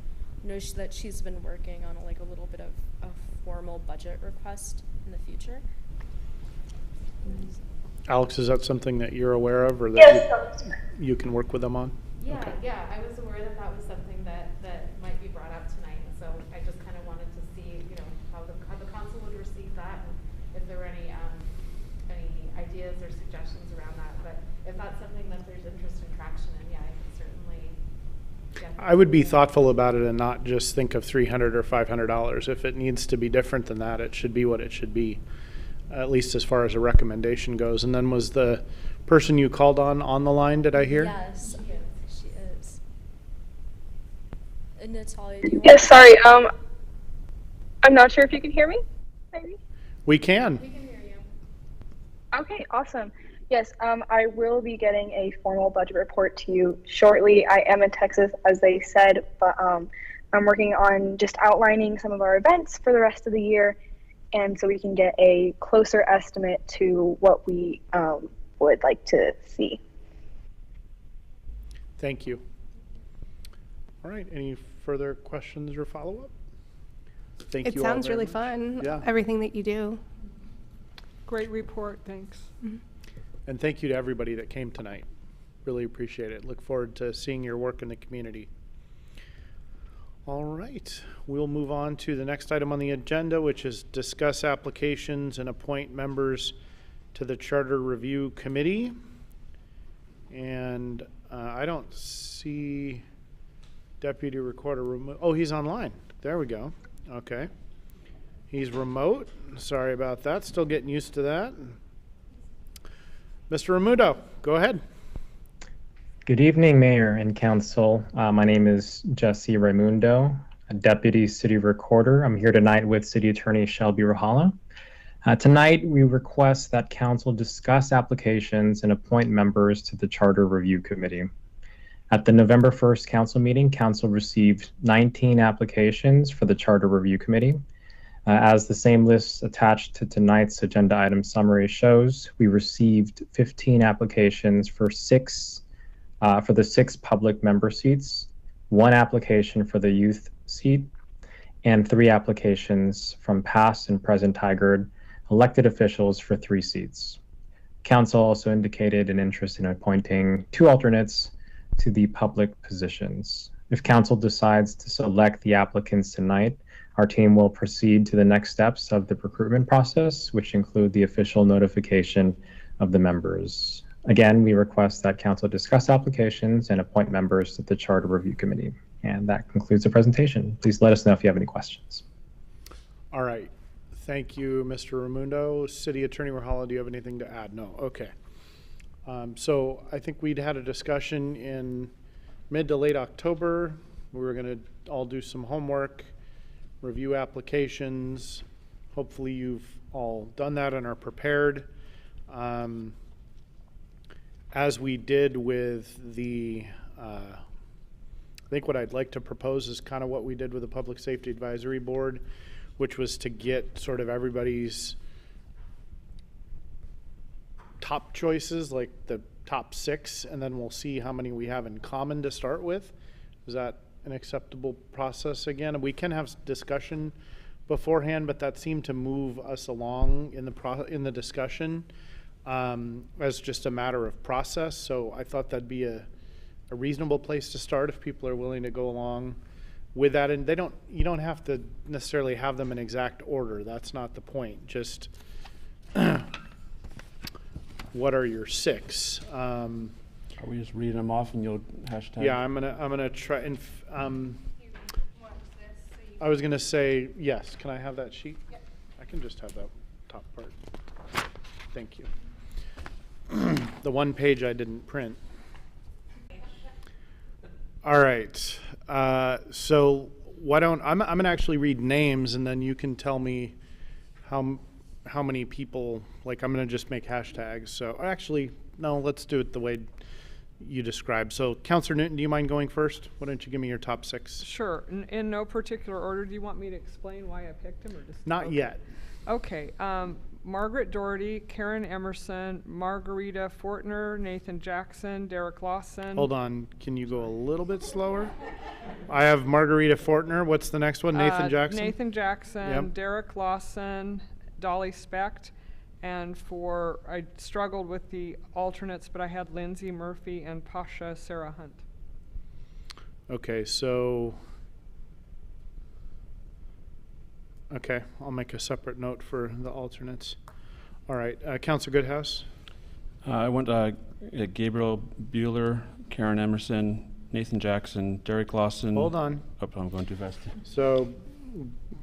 I know that she's been working on like a little bit of a formal budget request in the future. Alex, is that something that you're aware of or that you can work with them on? Yeah, Okay. yeah, I was aware that that was something that might be brought up tonight, and so I just kind of wanted to see, you know, how the council would receive that, and if there were any ideas or suggestions around that. But if that's something that there's interest and traction in, yeah, I can certainly get that. I would be thoughtful about it and not just think of $300 or $500. If it needs to be different than that, it should be what it should be, at least as far as a recommendation goes. And then was the person you called on the line, did I hear? Yes. Natalia, do you Yes, sorry. I'm not sure if you can hear me. Maybe. We can. Okay, awesome. Yes, I will be getting a formal budget report to you shortly. I am in Texas, as they said, but I'm working on just outlining some of our events for the rest of the year, and so we can get a closer estimate to what we would like to see. Thank you. All right, any further questions or follow-up? Thank It you all sounds very really much. fun, Yeah. everything that you do. Great report, thanks. And thank you to everybody that came tonight. Really appreciate it. Look forward to seeing your work in the community. All right, we'll move on to the next item on the agenda, which is discuss applications and appoint members to the Charter Review Committee. And I don't see Deputy Recorder. Oh, he's online. There we go. Okay. He's remote. Sorry about that. Still getting used to that. Mr. Ramudo, go ahead. Good evening, Mayor and Council. My name is Jesse Raimundo, a Deputy City Recorder. I'm here tonight with City Attorney Shelby Rahala. Tonight, we request that Council discuss applications and appoint members to the Charter Review Committee. At the November 1st Council meeting, Council received 19 applications for the Charter Review Committee. As the same list attached to tonight's agenda item summary shows, we received 15 applications for the 6 public member seats, 1 application for the youth seat, and 3 applications from past and present Tigard elected officials for 3 seats. Council also indicated an interest in appointing 2 alternates to the public positions. If Council decides to select the applicants tonight, our team will proceed to the next steps of the recruitment process, which include the official notification of the members. Again, we request that Council discuss applications and appoint members to the Charter Review Committee. And that concludes the presentation. Please let us know if you have any questions. All right. Thank you, Mr. Raimundo. City Attorney Rahala, do you have anything to add? No. Okay. So I think we'd had a discussion in mid to late October. We were going to all do some homework, review applications. Hopefully you've all done that and are prepared. As we did with the, I think what I'd like to propose is kind of what we did with the Public Safety Advisory Board, which was to get sort of everybody's top choices, like the top 6, and then we'll see how many we have in common to start with. Is that an acceptable process again? We can have discussion beforehand, but that seemed to move us along in the discussion as just a matter of process. So I thought that'd be a reasonable place to start if people are willing to go along with that. And you don't have to necessarily have them in exact order. That's not the point. Just what are your 6? Are we just reading them off and you'll hashtag? Yeah, I'm gonna try and I was gonna say yes. Can I have that sheet? Yep. I can just have that top part. Thank you. The one page I didn't print. All right. So why don't I'm gonna actually read names and then you can tell me how many people. Like I'm gonna just make hashtags. So actually, no. Let's do it the way you described. So Councilor Newton, do you mind going first? Why don't you give me your top 6? Sure. In no particular order. Do you want me to explain why I picked him, or just? Not okay. yet. Okay. Margaret Doherty, Karen Emerson, Margarita Fortner, Nathan Jackson, Derek Lawson. Hold on. Can you go a little bit slower? I have Margarita Fortner. What's the next one? Nathan Jackson? Nathan Jackson, Yep. Derek Lawson, Dolly Specht. And I struggled with the alternates, but I had Lindsay Murphy and Pasha Sarah Hunt. Okay, so, okay, I'll make a separate note for the alternates. All right, Councilor Goodhouse? I went Gabriel Bueller, Karen Emerson, Nathan Jackson, Derek Lawson. Hold on. Oh, I'm going too fast. So,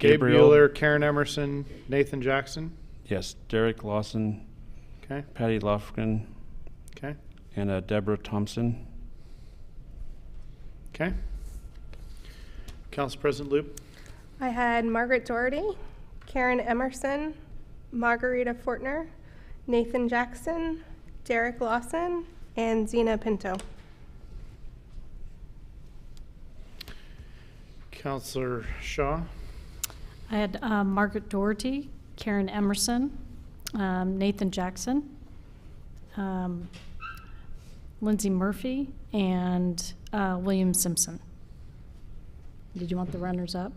Gabriel Bueller, Karen Emerson, Nathan Jackson? Yes, Derek Lawson. Okay. Patty Lofgren. Okay. And Deborah Thompson. Okay. Council President Loop? I had Margaret Doherty, Karen Emerson, Margarita Fortner, Nathan Jackson, Derek Lawson, and Zena Pinto. Councilor Shaw? I had Margaret Doherty, Karen Emerson, Nathan Jackson, Lindsay Murphy, and William Simpson. Did you want the runners up?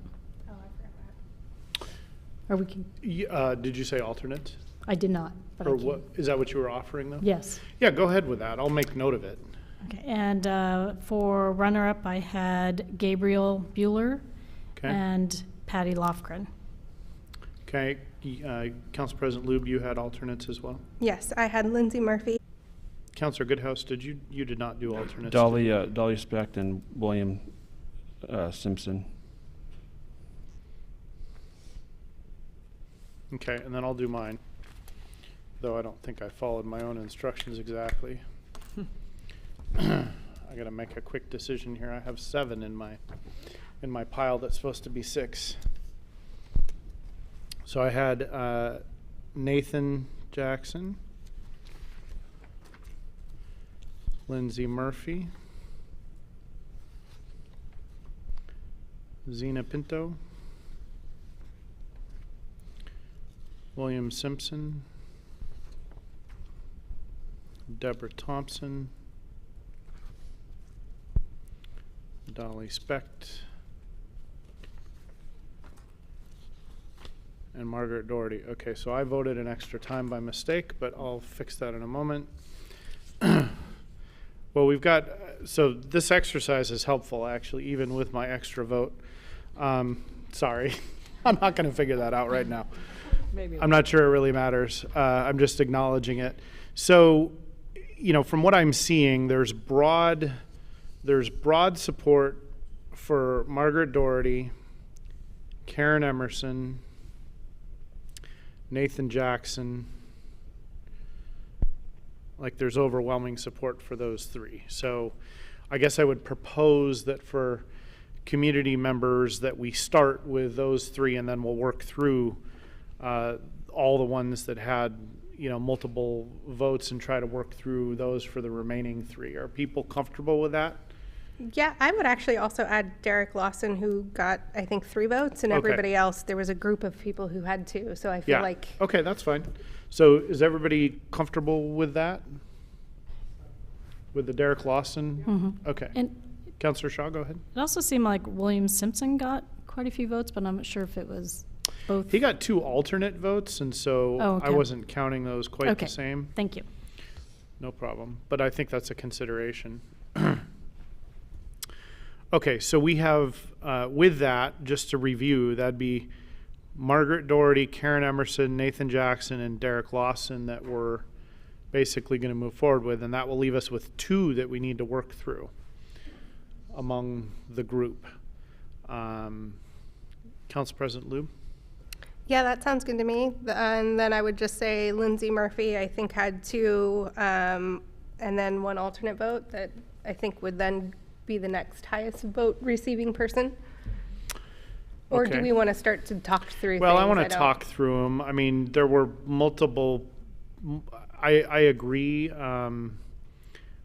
Oh, I forgot. Or we can, Did you say alternate? I did not. But I Or can. what, is that what you were offering though? Yes. Yeah, go ahead with that. I'll make note of it. Okay, and for runner-up, I had Gabriel Bueller Okay. and Patty Lofgren. Okay, Council President Lube, you had alternates as well? Yes, I had Lindsay Murphy. Councilor Goodhouse, you did not do alternates? Dolly Specht and William Simpson. Okay, and then I'll do mine, though I don't think I followed my own instructions exactly. I gotta make a quick decision here. I have 7 in my pile that's supposed to be 6. So I had Nathan Jackson, Lindsay Murphy, Zena Pinto, William Simpson, Deborah Thompson, Dolly Specht, and Margaret Doherty. Okay, so I voted an extra time by mistake, but I'll fix that in a moment. Well, we've got, so this exercise is helpful, actually, even with my extra vote. Sorry, I'm not going to figure that out right now. Maybe. I'm not sure it really matters. I'm just acknowledging it. So, from what I'm seeing, there's broad support for Margaret Doherty, Karen Emerson, Nathan Jackson. Like, there's overwhelming support for those 3. So I guess I would propose that for community members that we start with those 3 and then we'll work through all the ones that had multiple votes and try to work through those for the remaining 3. Are people comfortable with that? Yeah, I would actually also add Derek Lawson, who got, I think, 3 votes, and Okay. everybody else, there was a group of people who had 2. So I feel like, Okay, that's fine. So is everybody comfortable with that? With the Derek Lawson? Mhm. Okay. And Councilor Shaw, go ahead. it also seemed like William Simpson got quite a few votes, but I'm not sure if it was both. He got 2 alternate votes, and so Oh, okay. I wasn't counting those quite Okay. the same. Thank you. No problem. But I think that's a consideration. Okay, so we have, with that, just to review, that'd be Margaret Doherty, Karen Emerson, Nathan Jackson, and Derek Lawson that we're basically going to move forward with, and that will leave us with 2 that we need to work through among the group. Council President Lube? yeah, that sounds good to me. And then I would just say Lindsay Murphy, I think, had 2, and then 1 alternate vote that I think would then be the next highest vote receiving person. Or do Okay. we want to start to talk through Well, things? I want to don't- talk through them. I mean, there were multiple. I agree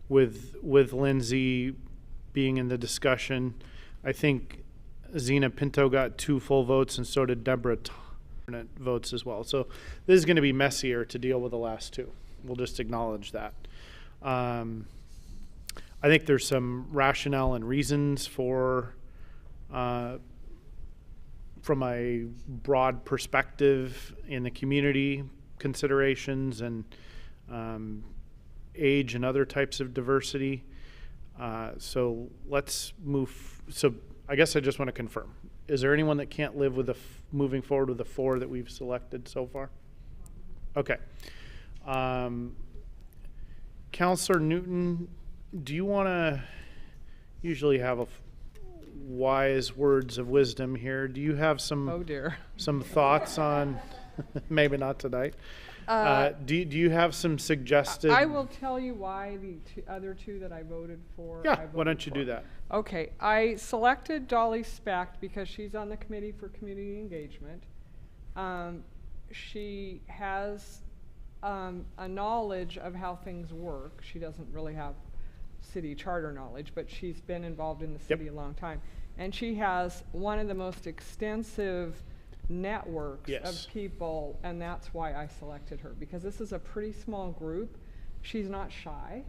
with Lindsay being in the discussion. I think Zena Pinto got 2 full votes, and so did Deborah alternate votes as well. So this is going to be messier to deal with the last 2. We'll just acknowledge that. I think there's some rationale and reasons for. From a broad perspective in the community considerations and age and other types of diversity. So let's move. So I guess I just want to confirm. Is there anyone that can't live with moving forward with the 4 that we've selected so far? Okay. Councilor Newton, do you want to usually have wise words of wisdom here? Do you have some Oh dear. some thoughts on maybe not tonight, Do you have some suggested? I will tell you why the other two that I voted for. Yeah, why don't you do that? Okay, I selected Dolly Specht because she's on the Committee for Community Engagement. She has a knowledge of how things work. She doesn't really have city charter knowledge, but she's been involved in the city a long time. And she has one of the most extensive networks of people, and that's why I selected her, because this is a pretty small group. She's not shy.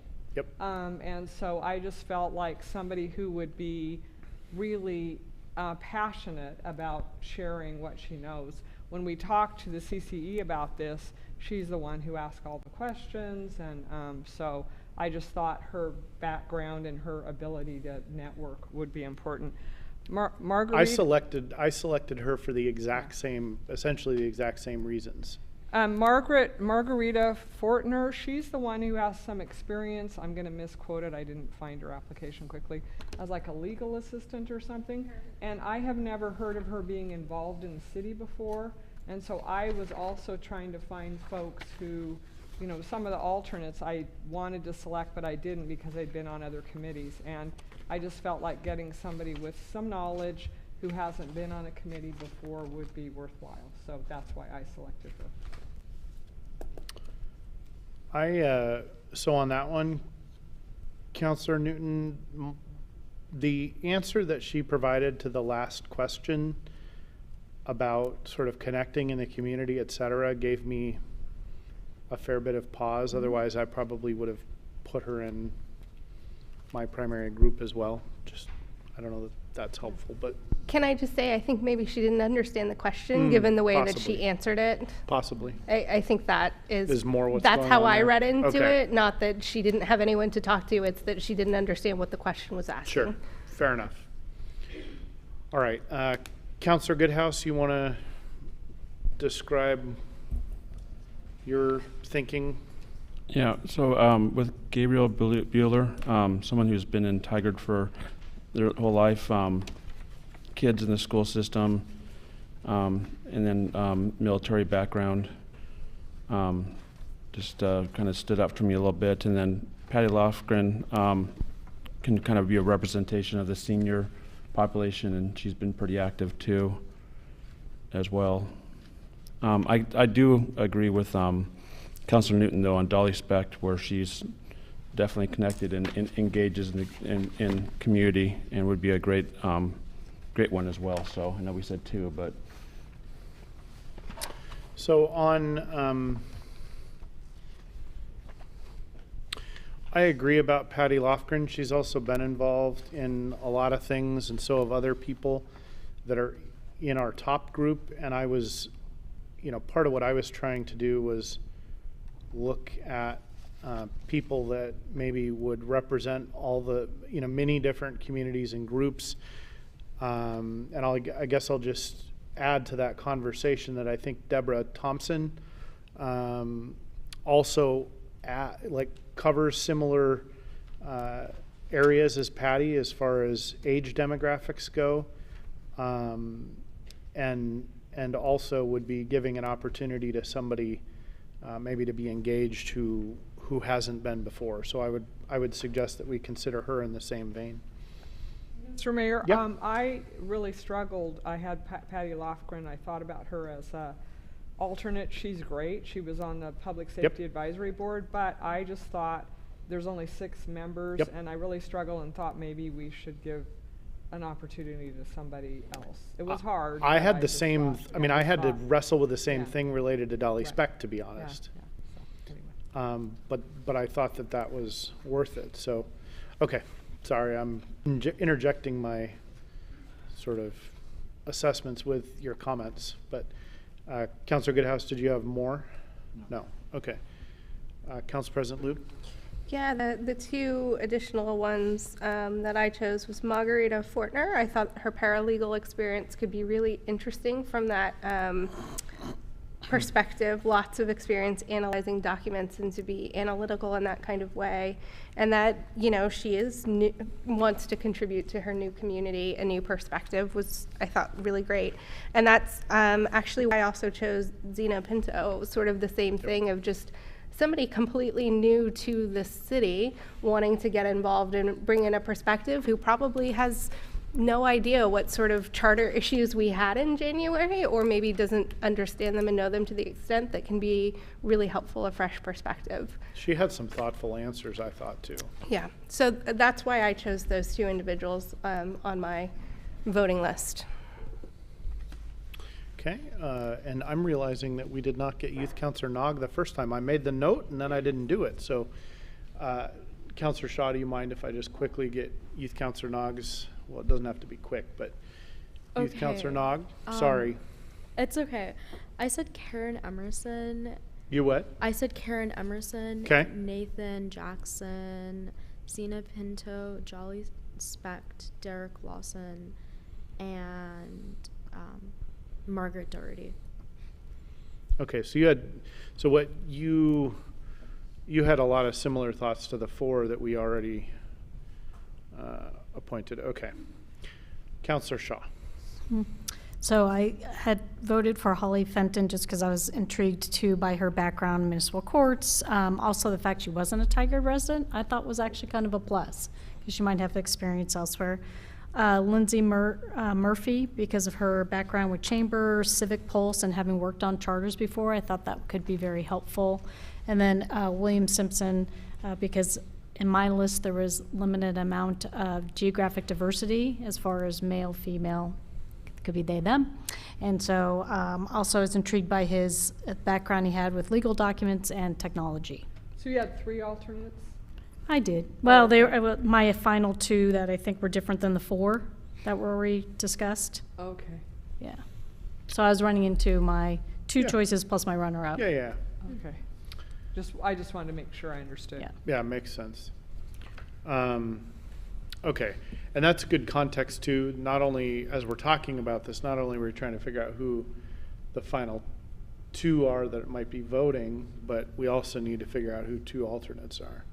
And so I just felt like somebody who would be really passionate about sharing what she knows. When we talked to the CCE about this, she's the one who asked all the questions, and so I just thought her background and her ability to network would be important. Marguerite? I selected her for the exact same, essentially the exact same reasons. Margarita Fortner, she's the one who has some experience. I'm going to misquote it. I didn't find her application quickly. As like a legal assistant or something. And I have never heard of her being involved in the city before. And so I was also trying to find folks who, you know, some of the alternates I wanted to select, but I didn't because they'd been on other committees. And I just felt like getting somebody with some knowledge who hasn't been on a committee before would be worthwhile. So that's why I selected her. So on that one, Councillor Newton, the answer that she provided to the last question about sort of connecting in the community, et cetera, gave me a fair bit of pause. Otherwise, I probably would have put her in my primary group as well. Just, I don't know that that's helpful, but. Can I just say, I think maybe she didn't understand the question, given the way that she answered it. Possibly. I think that is more what's that's going how on I there. read into Okay. it. Not that she didn't have anyone to talk to. It's that she didn't understand what the question was asking. Sure, fair enough. All right, Councillor Goodhouse, you want to describe your thinking? Yeah, so with Gabriel Bueller, someone who's been in Tigard for their whole life, kids in the school system, and then military background, just kind of stood up for me a little bit. And then Patty Lofgren can kind of be a representation of the senior population, and she's been pretty active too as well. I do agree with Councilor Newton, though, on Dolly Specht, where she's definitely connected and engages in community, and would be a great great one as well. So I know we said two, but. So on, I agree about Patty Lofgren. She's also been involved in a lot of things, and so have other people that are in our top group. And I was, you know, part of what I was trying to do was look at people that maybe would represent all the, you know, many different communities and groups. And I guess I'll just add to that conversation that I think Deborah Thompson also covers similar areas as Patty as far as age demographics go, and also would be giving an opportunity to somebody maybe to be engaged who hasn't been before. So I would suggest that we consider her in the same vein. Mr. Mayor, Yep. I really struggled. I had Patty Lofgren. I thought about her as a alternate. She's great. She was on the Public Safety Advisory Board, but I just thought there's only 6 members, and I really struggled and thought maybe we should give an opportunity to somebody else. It was hard. I but had the just same, thought- I mean, I had to thought- wrestle with the same Yeah. thing related to Dolly Right. Specht, to be honest. So, anyway. But I thought that was worth it. So, okay, sorry, I'm interjecting my sort of assessments with your comments. But Councilor Goodhouse, did you have more? No. Okay. Council President Lube? Yeah, the two additional ones that I chose was Margarita Fortner. I thought her paralegal experience could be really interesting from that perspective, lots of experience analyzing documents and to be analytical in that kind of way. And that, you know, she is wants to contribute to her new community. A new perspective was, I thought, really great. And that's actually why I also chose Zena Pinto, sort of the same thing of just somebody completely new to the city wanting to get involved and bring in a perspective who probably has no idea what sort of charter issues we had in January, or maybe doesn't understand them and know them to the extent that can be really helpful, a fresh perspective. She had some thoughtful answers, I thought, too. Yeah, so that's why I chose those two individuals on my voting list. Okay, and I'm realizing that we did not get Youth Councilor Nog the first time. I made the note and then I didn't do it. So, Councilor Shaw, do you mind if I just quickly get Youth Councilor Nog's? Well, it doesn't have to be quick, but Youth Councilor Nog, sorry. It's okay. I said Karen Emerson. You what? I said Karen Emerson. Okay. Nathan Jackson, Zena Pinto, Jolly Specht, Derek Lawson, and Margaret Doherty. Okay, so you had a lot of similar thoughts to the four that we already appointed. Okay. Councilor Shaw. So I had voted for Holly Fenton just because I was intrigued too by her background in municipal courts. Also the fact she wasn't a Tigard resident I thought was actually kind of a plus because she might have experience elsewhere. Lindsay Murphy, because of her background with Chamber, Civic Pulse, and having worked on charters before, I thought that could be very helpful. And then William Simpson, because in my list there was limited amount of geographic diversity as far as male, female, could be they, them. And so also I was intrigued by his background he had with legal documents and technology. So you had 3 alternates? I did. Well, they were my final 2 that I think were different than the 4 that were already discussed. Okay. Yeah. So I was running into my 2 choices plus my runner-up. Yeah. Okay. I just wanted to make sure I understood. Yeah, makes sense. Okay, and that's good context too. Not only as we're talking about this, not only we're trying to figure out who the final 2 are that might be voting, but we also need to figure out who 2 alternates are.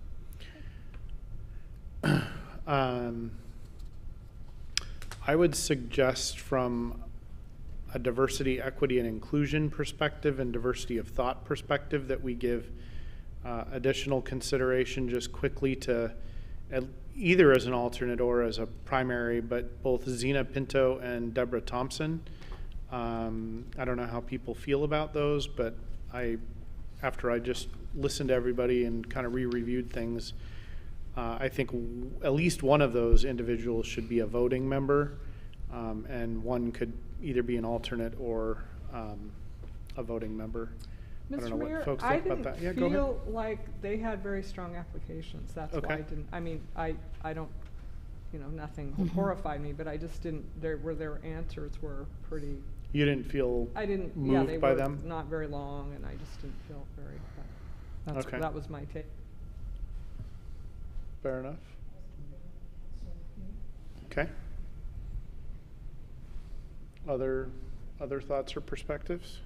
I would suggest from a diversity, equity, and inclusion perspective and diversity of thought perspective that we give additional consideration just quickly to either as an alternate or as a primary, but both Zena Pinto and Deborah Thompson. I don't know how people feel about those, but after I just listened to everybody and kind of re-reviewed things, I think at least one of those individuals should be a voting member, and one could either be an alternate or a voting member. I don't know Mr. Mayor, what folks I think about didn't that. Yeah, go ahead. feel like they had very strong applications. That's why I didn't. I mean, I don't, nothing horrified me, but I just didn't. Their answers were pretty. You didn't feel moved they by were them? not very long, and I just didn't feel very. That was my take. Fair enough. Okay. Other thoughts or perspectives?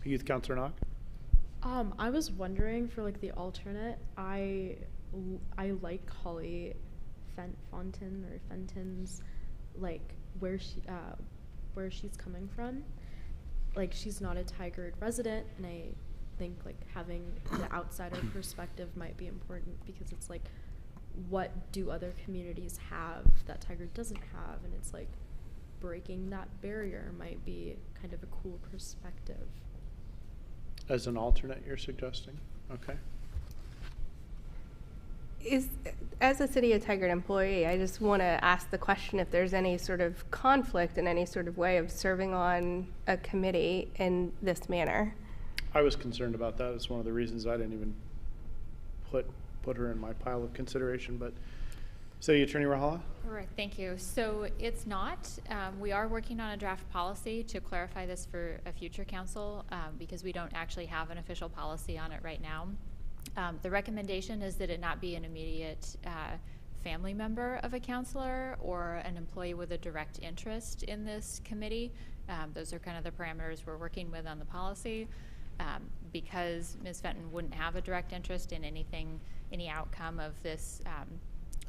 Youth Councilor Knock? I was wondering for like the alternate, I like Holly Fenton's like where she's coming from. Like she's not a Tigard resident, and I think like having the outsider perspective might be important because it's like, what do other communities have that Tigard doesn't have? And it's like breaking that barrier might be kind of a cool perspective. As an alternate, you're suggesting? Okay. As a City of Tigard employee, I just want to ask the question if there's any sort of conflict in any sort of way of serving on a committee in this manner. I was concerned about that. It's one of the reasons I didn't even put her in my pile of consideration. But City Attorney Rahala? All right, thank you. So it's not. We are working on a draft policy to clarify this for a future council because we don't actually have an official policy on it right now. The recommendation is that it not be an immediate family member of a councilor or an employee with a direct interest in this committee. Those are kind of the parameters we're working with on the policy. Because Ms. Fenton wouldn't have a direct interest in any outcome of this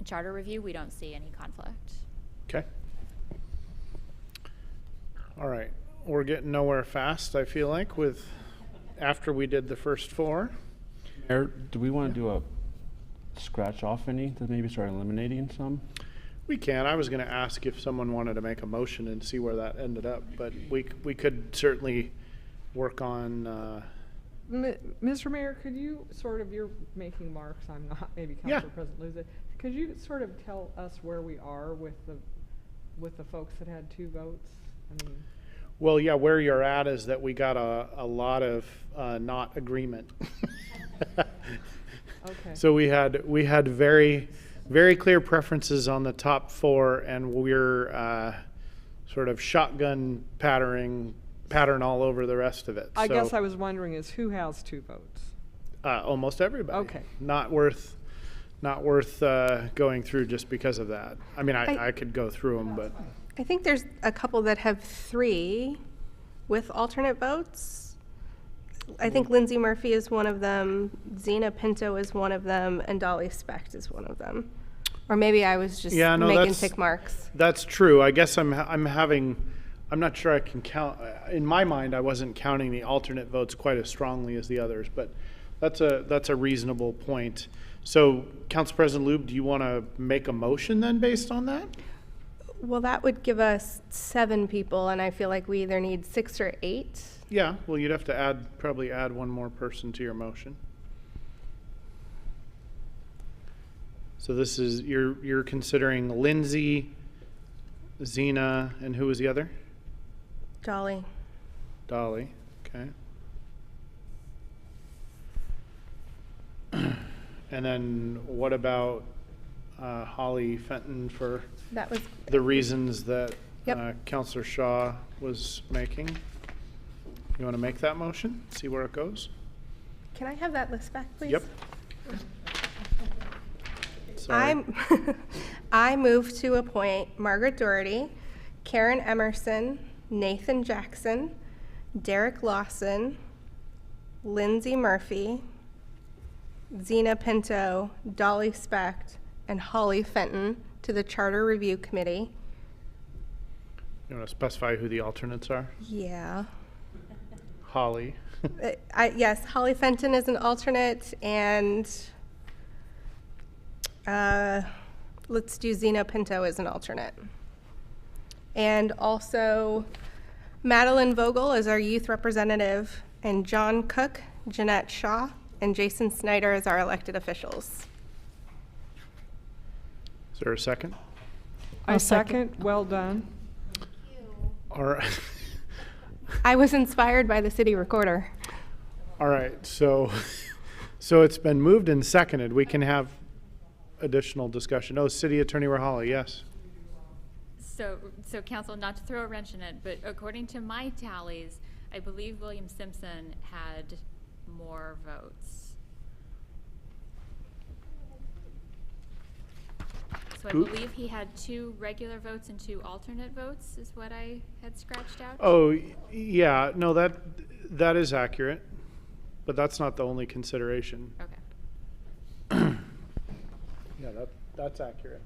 charter review, we don't see any conflict. Okay. All right. We're getting nowhere fast, I feel like, with after we did the first 4. Mayor, do we want to do a scratch off any to maybe start eliminating some? We can. I was going to ask if someone wanted to make a motion and see where that ended up, but we could certainly work on. Mr. Mayor, could you sort of, you're making marks, I'm not, maybe Council President lose it. Could you sort of tell us where we are with the folks that had 2 votes? I mean, Well, yeah, where you're at is that we got a lot of not agreement. Okay. So we had very, very clear preferences on the top 4, and we're sort of shotgun pattern all over the rest of it. I guess I was wondering is who has 2 votes? Almost everybody. Okay. Not worth going through just because of that. I mean, I could go through them, but. I think there's a couple that have 3 with alternate votes. I think Lindsay Murphy is one of them, Zena Pinto is one of them, and Dolly Specht is one of them. Or maybe I was just making tick marks. That's true. I guess I'm not sure I can count. In my mind, I wasn't counting the alternate votes quite as strongly as the others, but that's a reasonable point. So, Council President Lube, do you want to make a motion then based on that? Well, that would give us 7 people, and I feel like we either need 6 or 8. Yeah, well, you'd have to probably add one more person to your motion. So this is, you're considering Lindsay, Zena, and who was the other? Dolly. Dolly, okay. And then what about Holly Fenton for that was the reasons that Councilor Shaw was making? You want to make that motion? See where it goes? Can I have that list back, please? Yep. Sorry. I move to appoint Margaret Doherty, Karen Emerson, Nathan Jackson, Derek Lawson, Lindsay Murphy, Zena Pinto, Dolly Specht, and Holly Fenton to the Charter Review Committee. You want to specify who the alternates are? Yeah. Holly. Yes, Holly Fenton is an alternate, and let's do Zena Pinto as an alternate. And also Madeline Vogel is our youth representative, and John Cook, Jeanette Shaw, and Jason Snyder as our elected officials. Is there a second? I second. Well done. All right. I was inspired by the city recorder. All right, so it's been moved and seconded. We can have additional discussion. Oh, City Attorney Rahala, yes. So Council, not to throw a wrench in it, but according to my tallies, I believe William Simpson had more votes. So I believe he had 2 regular votes and 2 alternate votes is what I had scratched out. Oh, yeah, no, that is accurate, but that's not the only consideration. Okay. Yeah, that's accurate.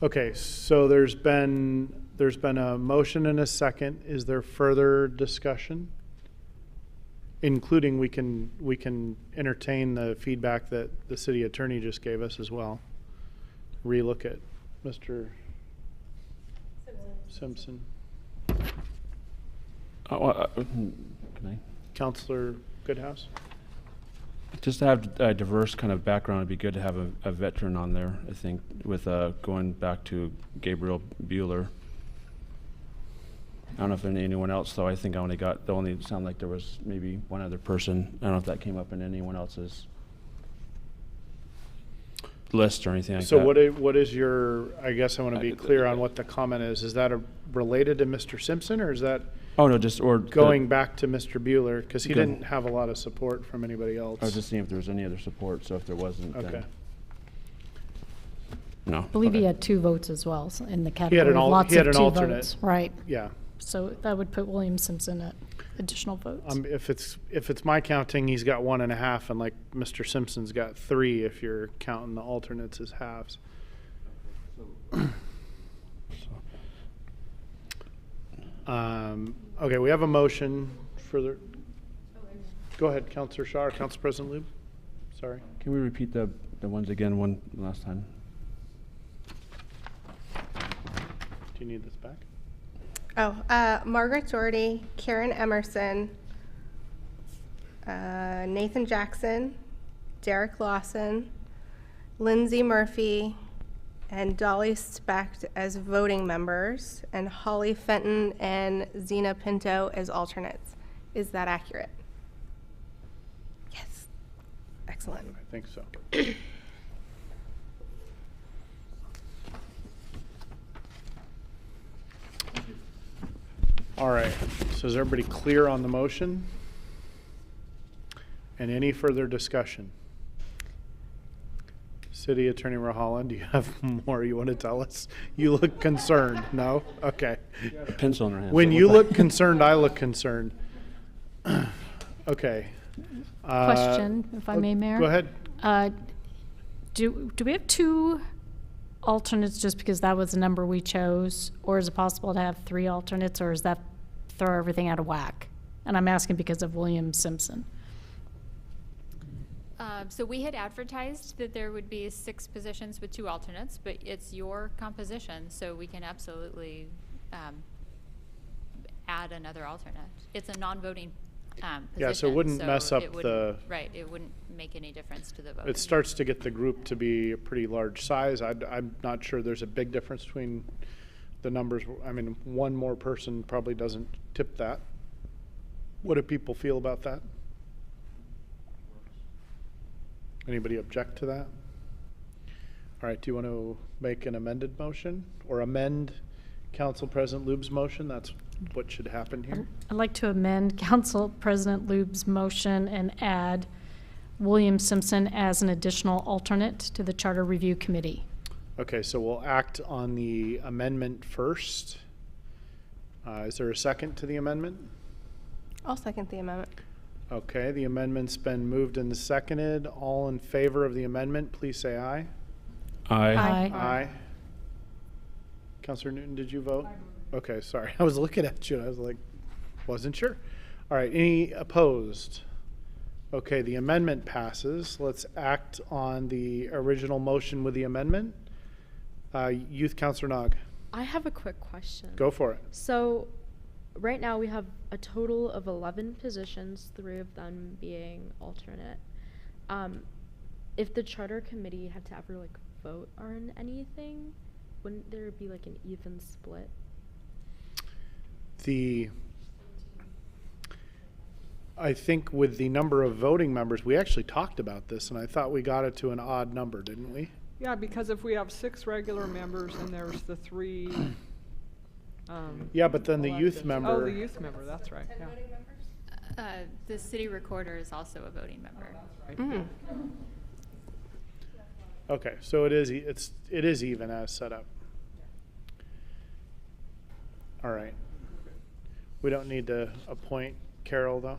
Okay, so there's been a motion and a second. Is there further discussion? Including we can entertain the feedback that the city attorney just gave us as well. Relook at Mr. Simpson. Can I? Councilor Goodhouse? Just to have a diverse kind of background, it'd be good to have a veteran on there, I think, with going back to Gabriel Bueller. I don't know if there's anyone else, though. I think I only sound like there was maybe one other person. I don't know if that came up in anyone else's list or anything like that. So what is your, I guess I want to be clear on what the comment is. Is that related to Mr. Simpson, or is that? Oh, no, just, or. Going back to Mr. Bueller, because he didn't have a lot of support from anybody else. I was just seeing if there was any other support, so if there wasn't, okay. then. No. I believe he had 2 votes as well in the He had category an of lots he had of an 2 alternate. votes. Right. Yeah. So that would put William Simpson at additional votes. If it's my counting, he's got 1.5, and like Mr. Simpson's got 3 if you're counting the alternates as halves. Okay, we have a motion for the. Go ahead, Councilor Shaw or Council President Lube. Sorry. Can we repeat the ones again one last time? Do you need this back? Margaret Doherty, Karen Emerson, Nathan Jackson, Derek Lawson, Lindsay Murphy, and Dolly Specht as voting members, and Holly Fenton and Zena Pinto as alternates. Is that accurate? Yes. Excellent. I think so. All right, so is everybody clear on the motion? And any further discussion? City Attorney Rahala, do you have more you want to tell us? You look concerned. No? Okay. A pencil in her hand. When So you what the- look concerned, I look concerned. Okay. Question, if I may, Mayor? Go ahead. Do we have 2 alternates just because that was the number we chose? Or is it possible to have 3 alternates, or is that throw everything out of whack? And I'm asking because of William Simpson. So we had advertised that there would be 6 positions with 2 alternates, but it's your composition, so we can absolutely add another alternate. It's a non-voting position. Yeah, so it wouldn't mess up it wouldn't- the. Right, it wouldn't make any difference to the vote. It starts to get the group to be a pretty large size. I'm not sure there's a big difference between the numbers. I mean, one more person probably doesn't tip that. What do people feel about that? Anybody object to that? All right, do you want to make an amended motion or amend Council President Lube's motion? That's what should happen here. I'd like to amend Council President Lube's motion and add William Simpson as an additional alternate to the Charter Review Committee. Okay, so we'll act on the amendment first. Is there a second to the amendment? I'll second the amendment. Okay, the amendment's been moved and seconded. All in favor of the amendment, please say aye. Aye. Aye. Aye. Councilor Newton, did you vote? Okay, sorry. I was looking at you and I was like, wasn't sure. All right, any opposed? Okay, the amendment passes. Let's act on the original motion with the amendment. Youth Councilor Nog. I have a quick question. Go for it. So, right now we have a total of 11 positions, 3 of them being alternate. If the charter committee had to ever like vote on anything, wouldn't there be like an even split? I think with the number of voting members, we actually talked about this, and I thought we got it to an odd number, didn't we? Yeah, because if we have 6 regular members and there's the 3. Yeah, but then the youth elected. member. Oh, the youth member, that's right, yeah. The city recorder is also a voting member. Okay, so it is even as set up. All right. We don't need to appoint Carol, though?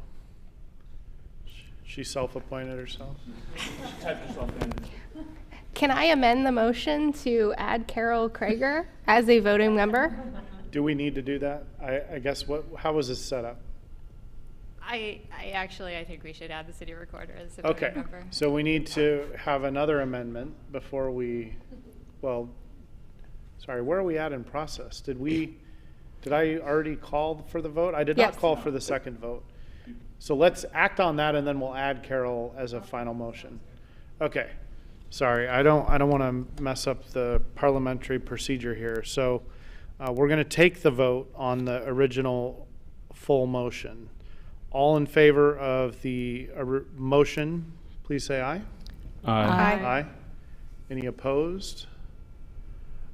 She self-appointed herself? Can I amend the motion to add Carol Krager as a voting member? Do we need to do that? I guess, how was this set up? I think we should add the city recorder as a voting Okay, member. so we need to have another amendment before we, well, sorry, where are we at in process? Did I already call for the vote? I did not Yes. call for the second vote. So let's act on that and then we'll add Carol as a final motion. Okay, sorry, I don't want to mess up the parliamentary procedure here. So we're going to take the vote on the original full motion. All in favor of the motion, please say aye. Aye. Aye. Any opposed?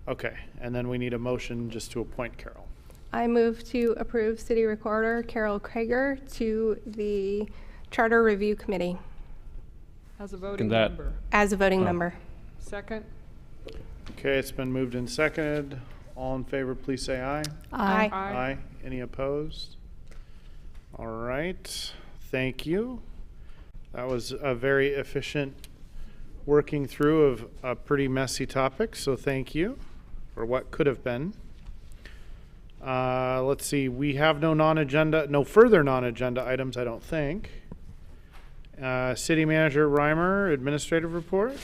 Okay, and then we need a motion just to appoint Carol. I move to approve City Recorder Carol Krager to the Charter Review Committee As a voting that- member. as a voting Oh. member. Second? Okay, it's been moved and seconded. All in favor, please say aye. Aye. Aye. Any opposed? All right, thank you. That was a very efficient working through of a pretty messy topic, so thank you for what could have been. Let's see, we have no further non-agenda items, I don't think. City Manager Reimer, administrative report.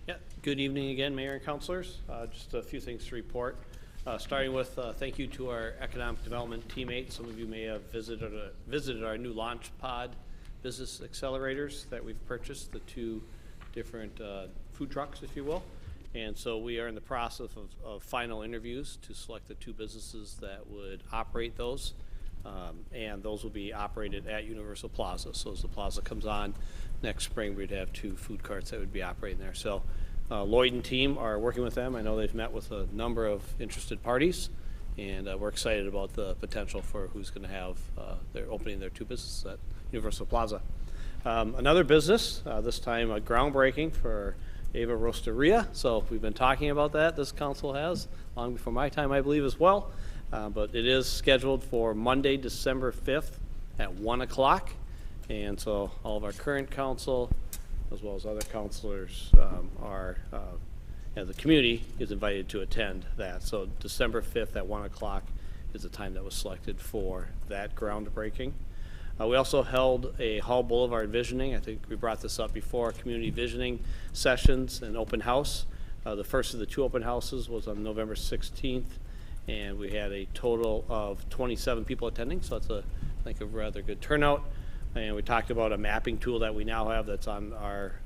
Yeah, good evening again, Mayor and Councilors. Just a few things to report. Starting with thank you to our economic development teammates. Some of you may have visited our new Launch Pod business accelerators that we've purchased, the 2 different food trucks, if you will. And so we are in the process of final interviews to select the 2 businesses that would operate those. And those will be operated at Universal Plaza. So as the plaza comes on next spring, we'd have 2 food carts that would be operating there. So Lloyd and team are working with them. I know they've met with a number of interested parties, and we're excited about the potential for who's going to have they're opening their 2 businesses at Universal Plaza. Another business, this time groundbreaking for Ava Roasteria. So we've been talking about that. This council has long before my time, I believe, as well. But it is scheduled for Monday, December 5th at 1 o'clock. And so all of our current council, as well as other councilors, the community is invited to attend that. So December 5th at 1 o'clock is the time that was selected for that groundbreaking. We also held a Hall Boulevard visioning. I think we brought this up before, community visioning sessions and open house. The first of the 2 open houses was on November 16th, and we had a total of 27 people attending, so that's I think a rather good turnout. And we talked about a mapping tool that we now have that's on our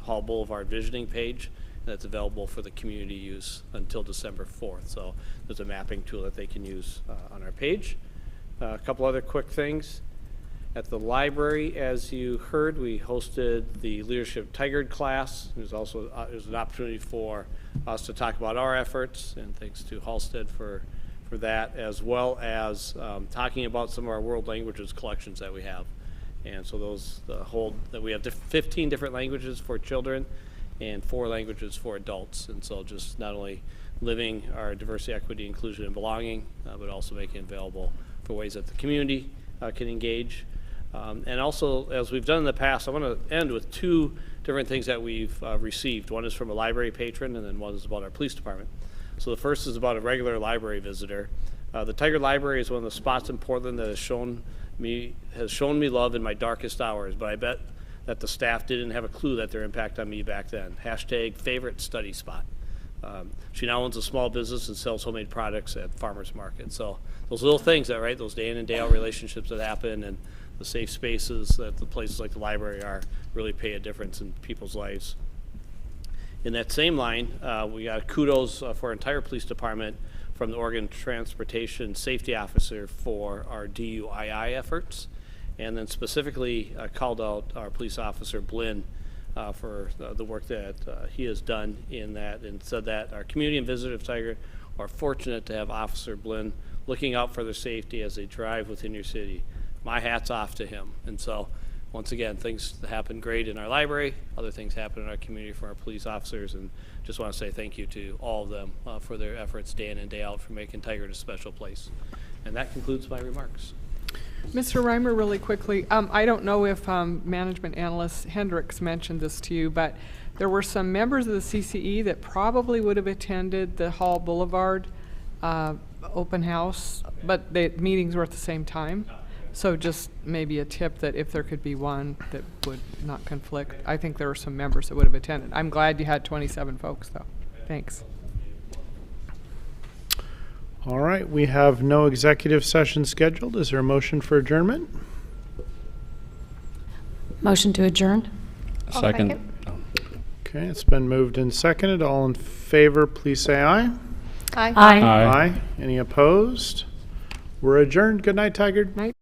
Hall Boulevard visioning page that's available for the community use until December 4th. So there's a mapping tool that they can use on our page. A couple other quick things. At the library, as you heard, we hosted the Leadership Tigard class. There's also there's an opportunity for us to talk about our efforts, and thanks to Halstead for that, as well as talking about some of our world languages collections that we have. And so those hold that we have 15 different languages for children and 4 languages for adults. And so just not only living our diversity, equity, inclusion, and belonging, but also making it available for ways that the community can engage. And also, as we've done in the past, I want to end with 2 different things that we've received. One is from a library patron, and then one is about our police department. So the first is about a regular library visitor. The Tigard Library is one of the spots in Portland that has shown me love in my darkest hours, but I bet that the staff didn't have a clue that their impact on me back then. # favorite study spot. She now owns a small business and sells homemade products at farmers market. So those little things that, right, those day in and day out relationships that happen, and the safe spaces that the places like the library are really pay a difference in people's lives. In that same line, we got kudos for our entire police department from the Oregon Transportation Safety Officer for our DUII efforts, and then specifically called out our police officer Blinn for the work that he has done in that, and said that our community and visitors of Tigard are fortunate to have Officer Blinn looking out for their safety as they drive within your city. My hat's off to him. And so, once again, things happen great in our library, other things happen in our community for our police officers, and just want to say thank you to all of them for their efforts day in and day out for making Tigard a special place. And that concludes my remarks. Mr. Reimer, really quickly, I don't know if management analyst Hendricks mentioned this to you, but there were some members of the CCE that probably would have attended the Hall Boulevard open house, but the meetings were at the same time. So just maybe a tip that if there could be one that would not conflict. I think there were some members that would have attended. I'm glad you had 27 folks, though. Thanks. All right, we have no executive session scheduled. Is there a motion for adjournment? Motion to adjourn. Second. Okay, it's been moved and seconded. All in favor, please say aye. Aye. Aye. Aye. Any opposed? We're adjourned. Good night, Tigard. Night.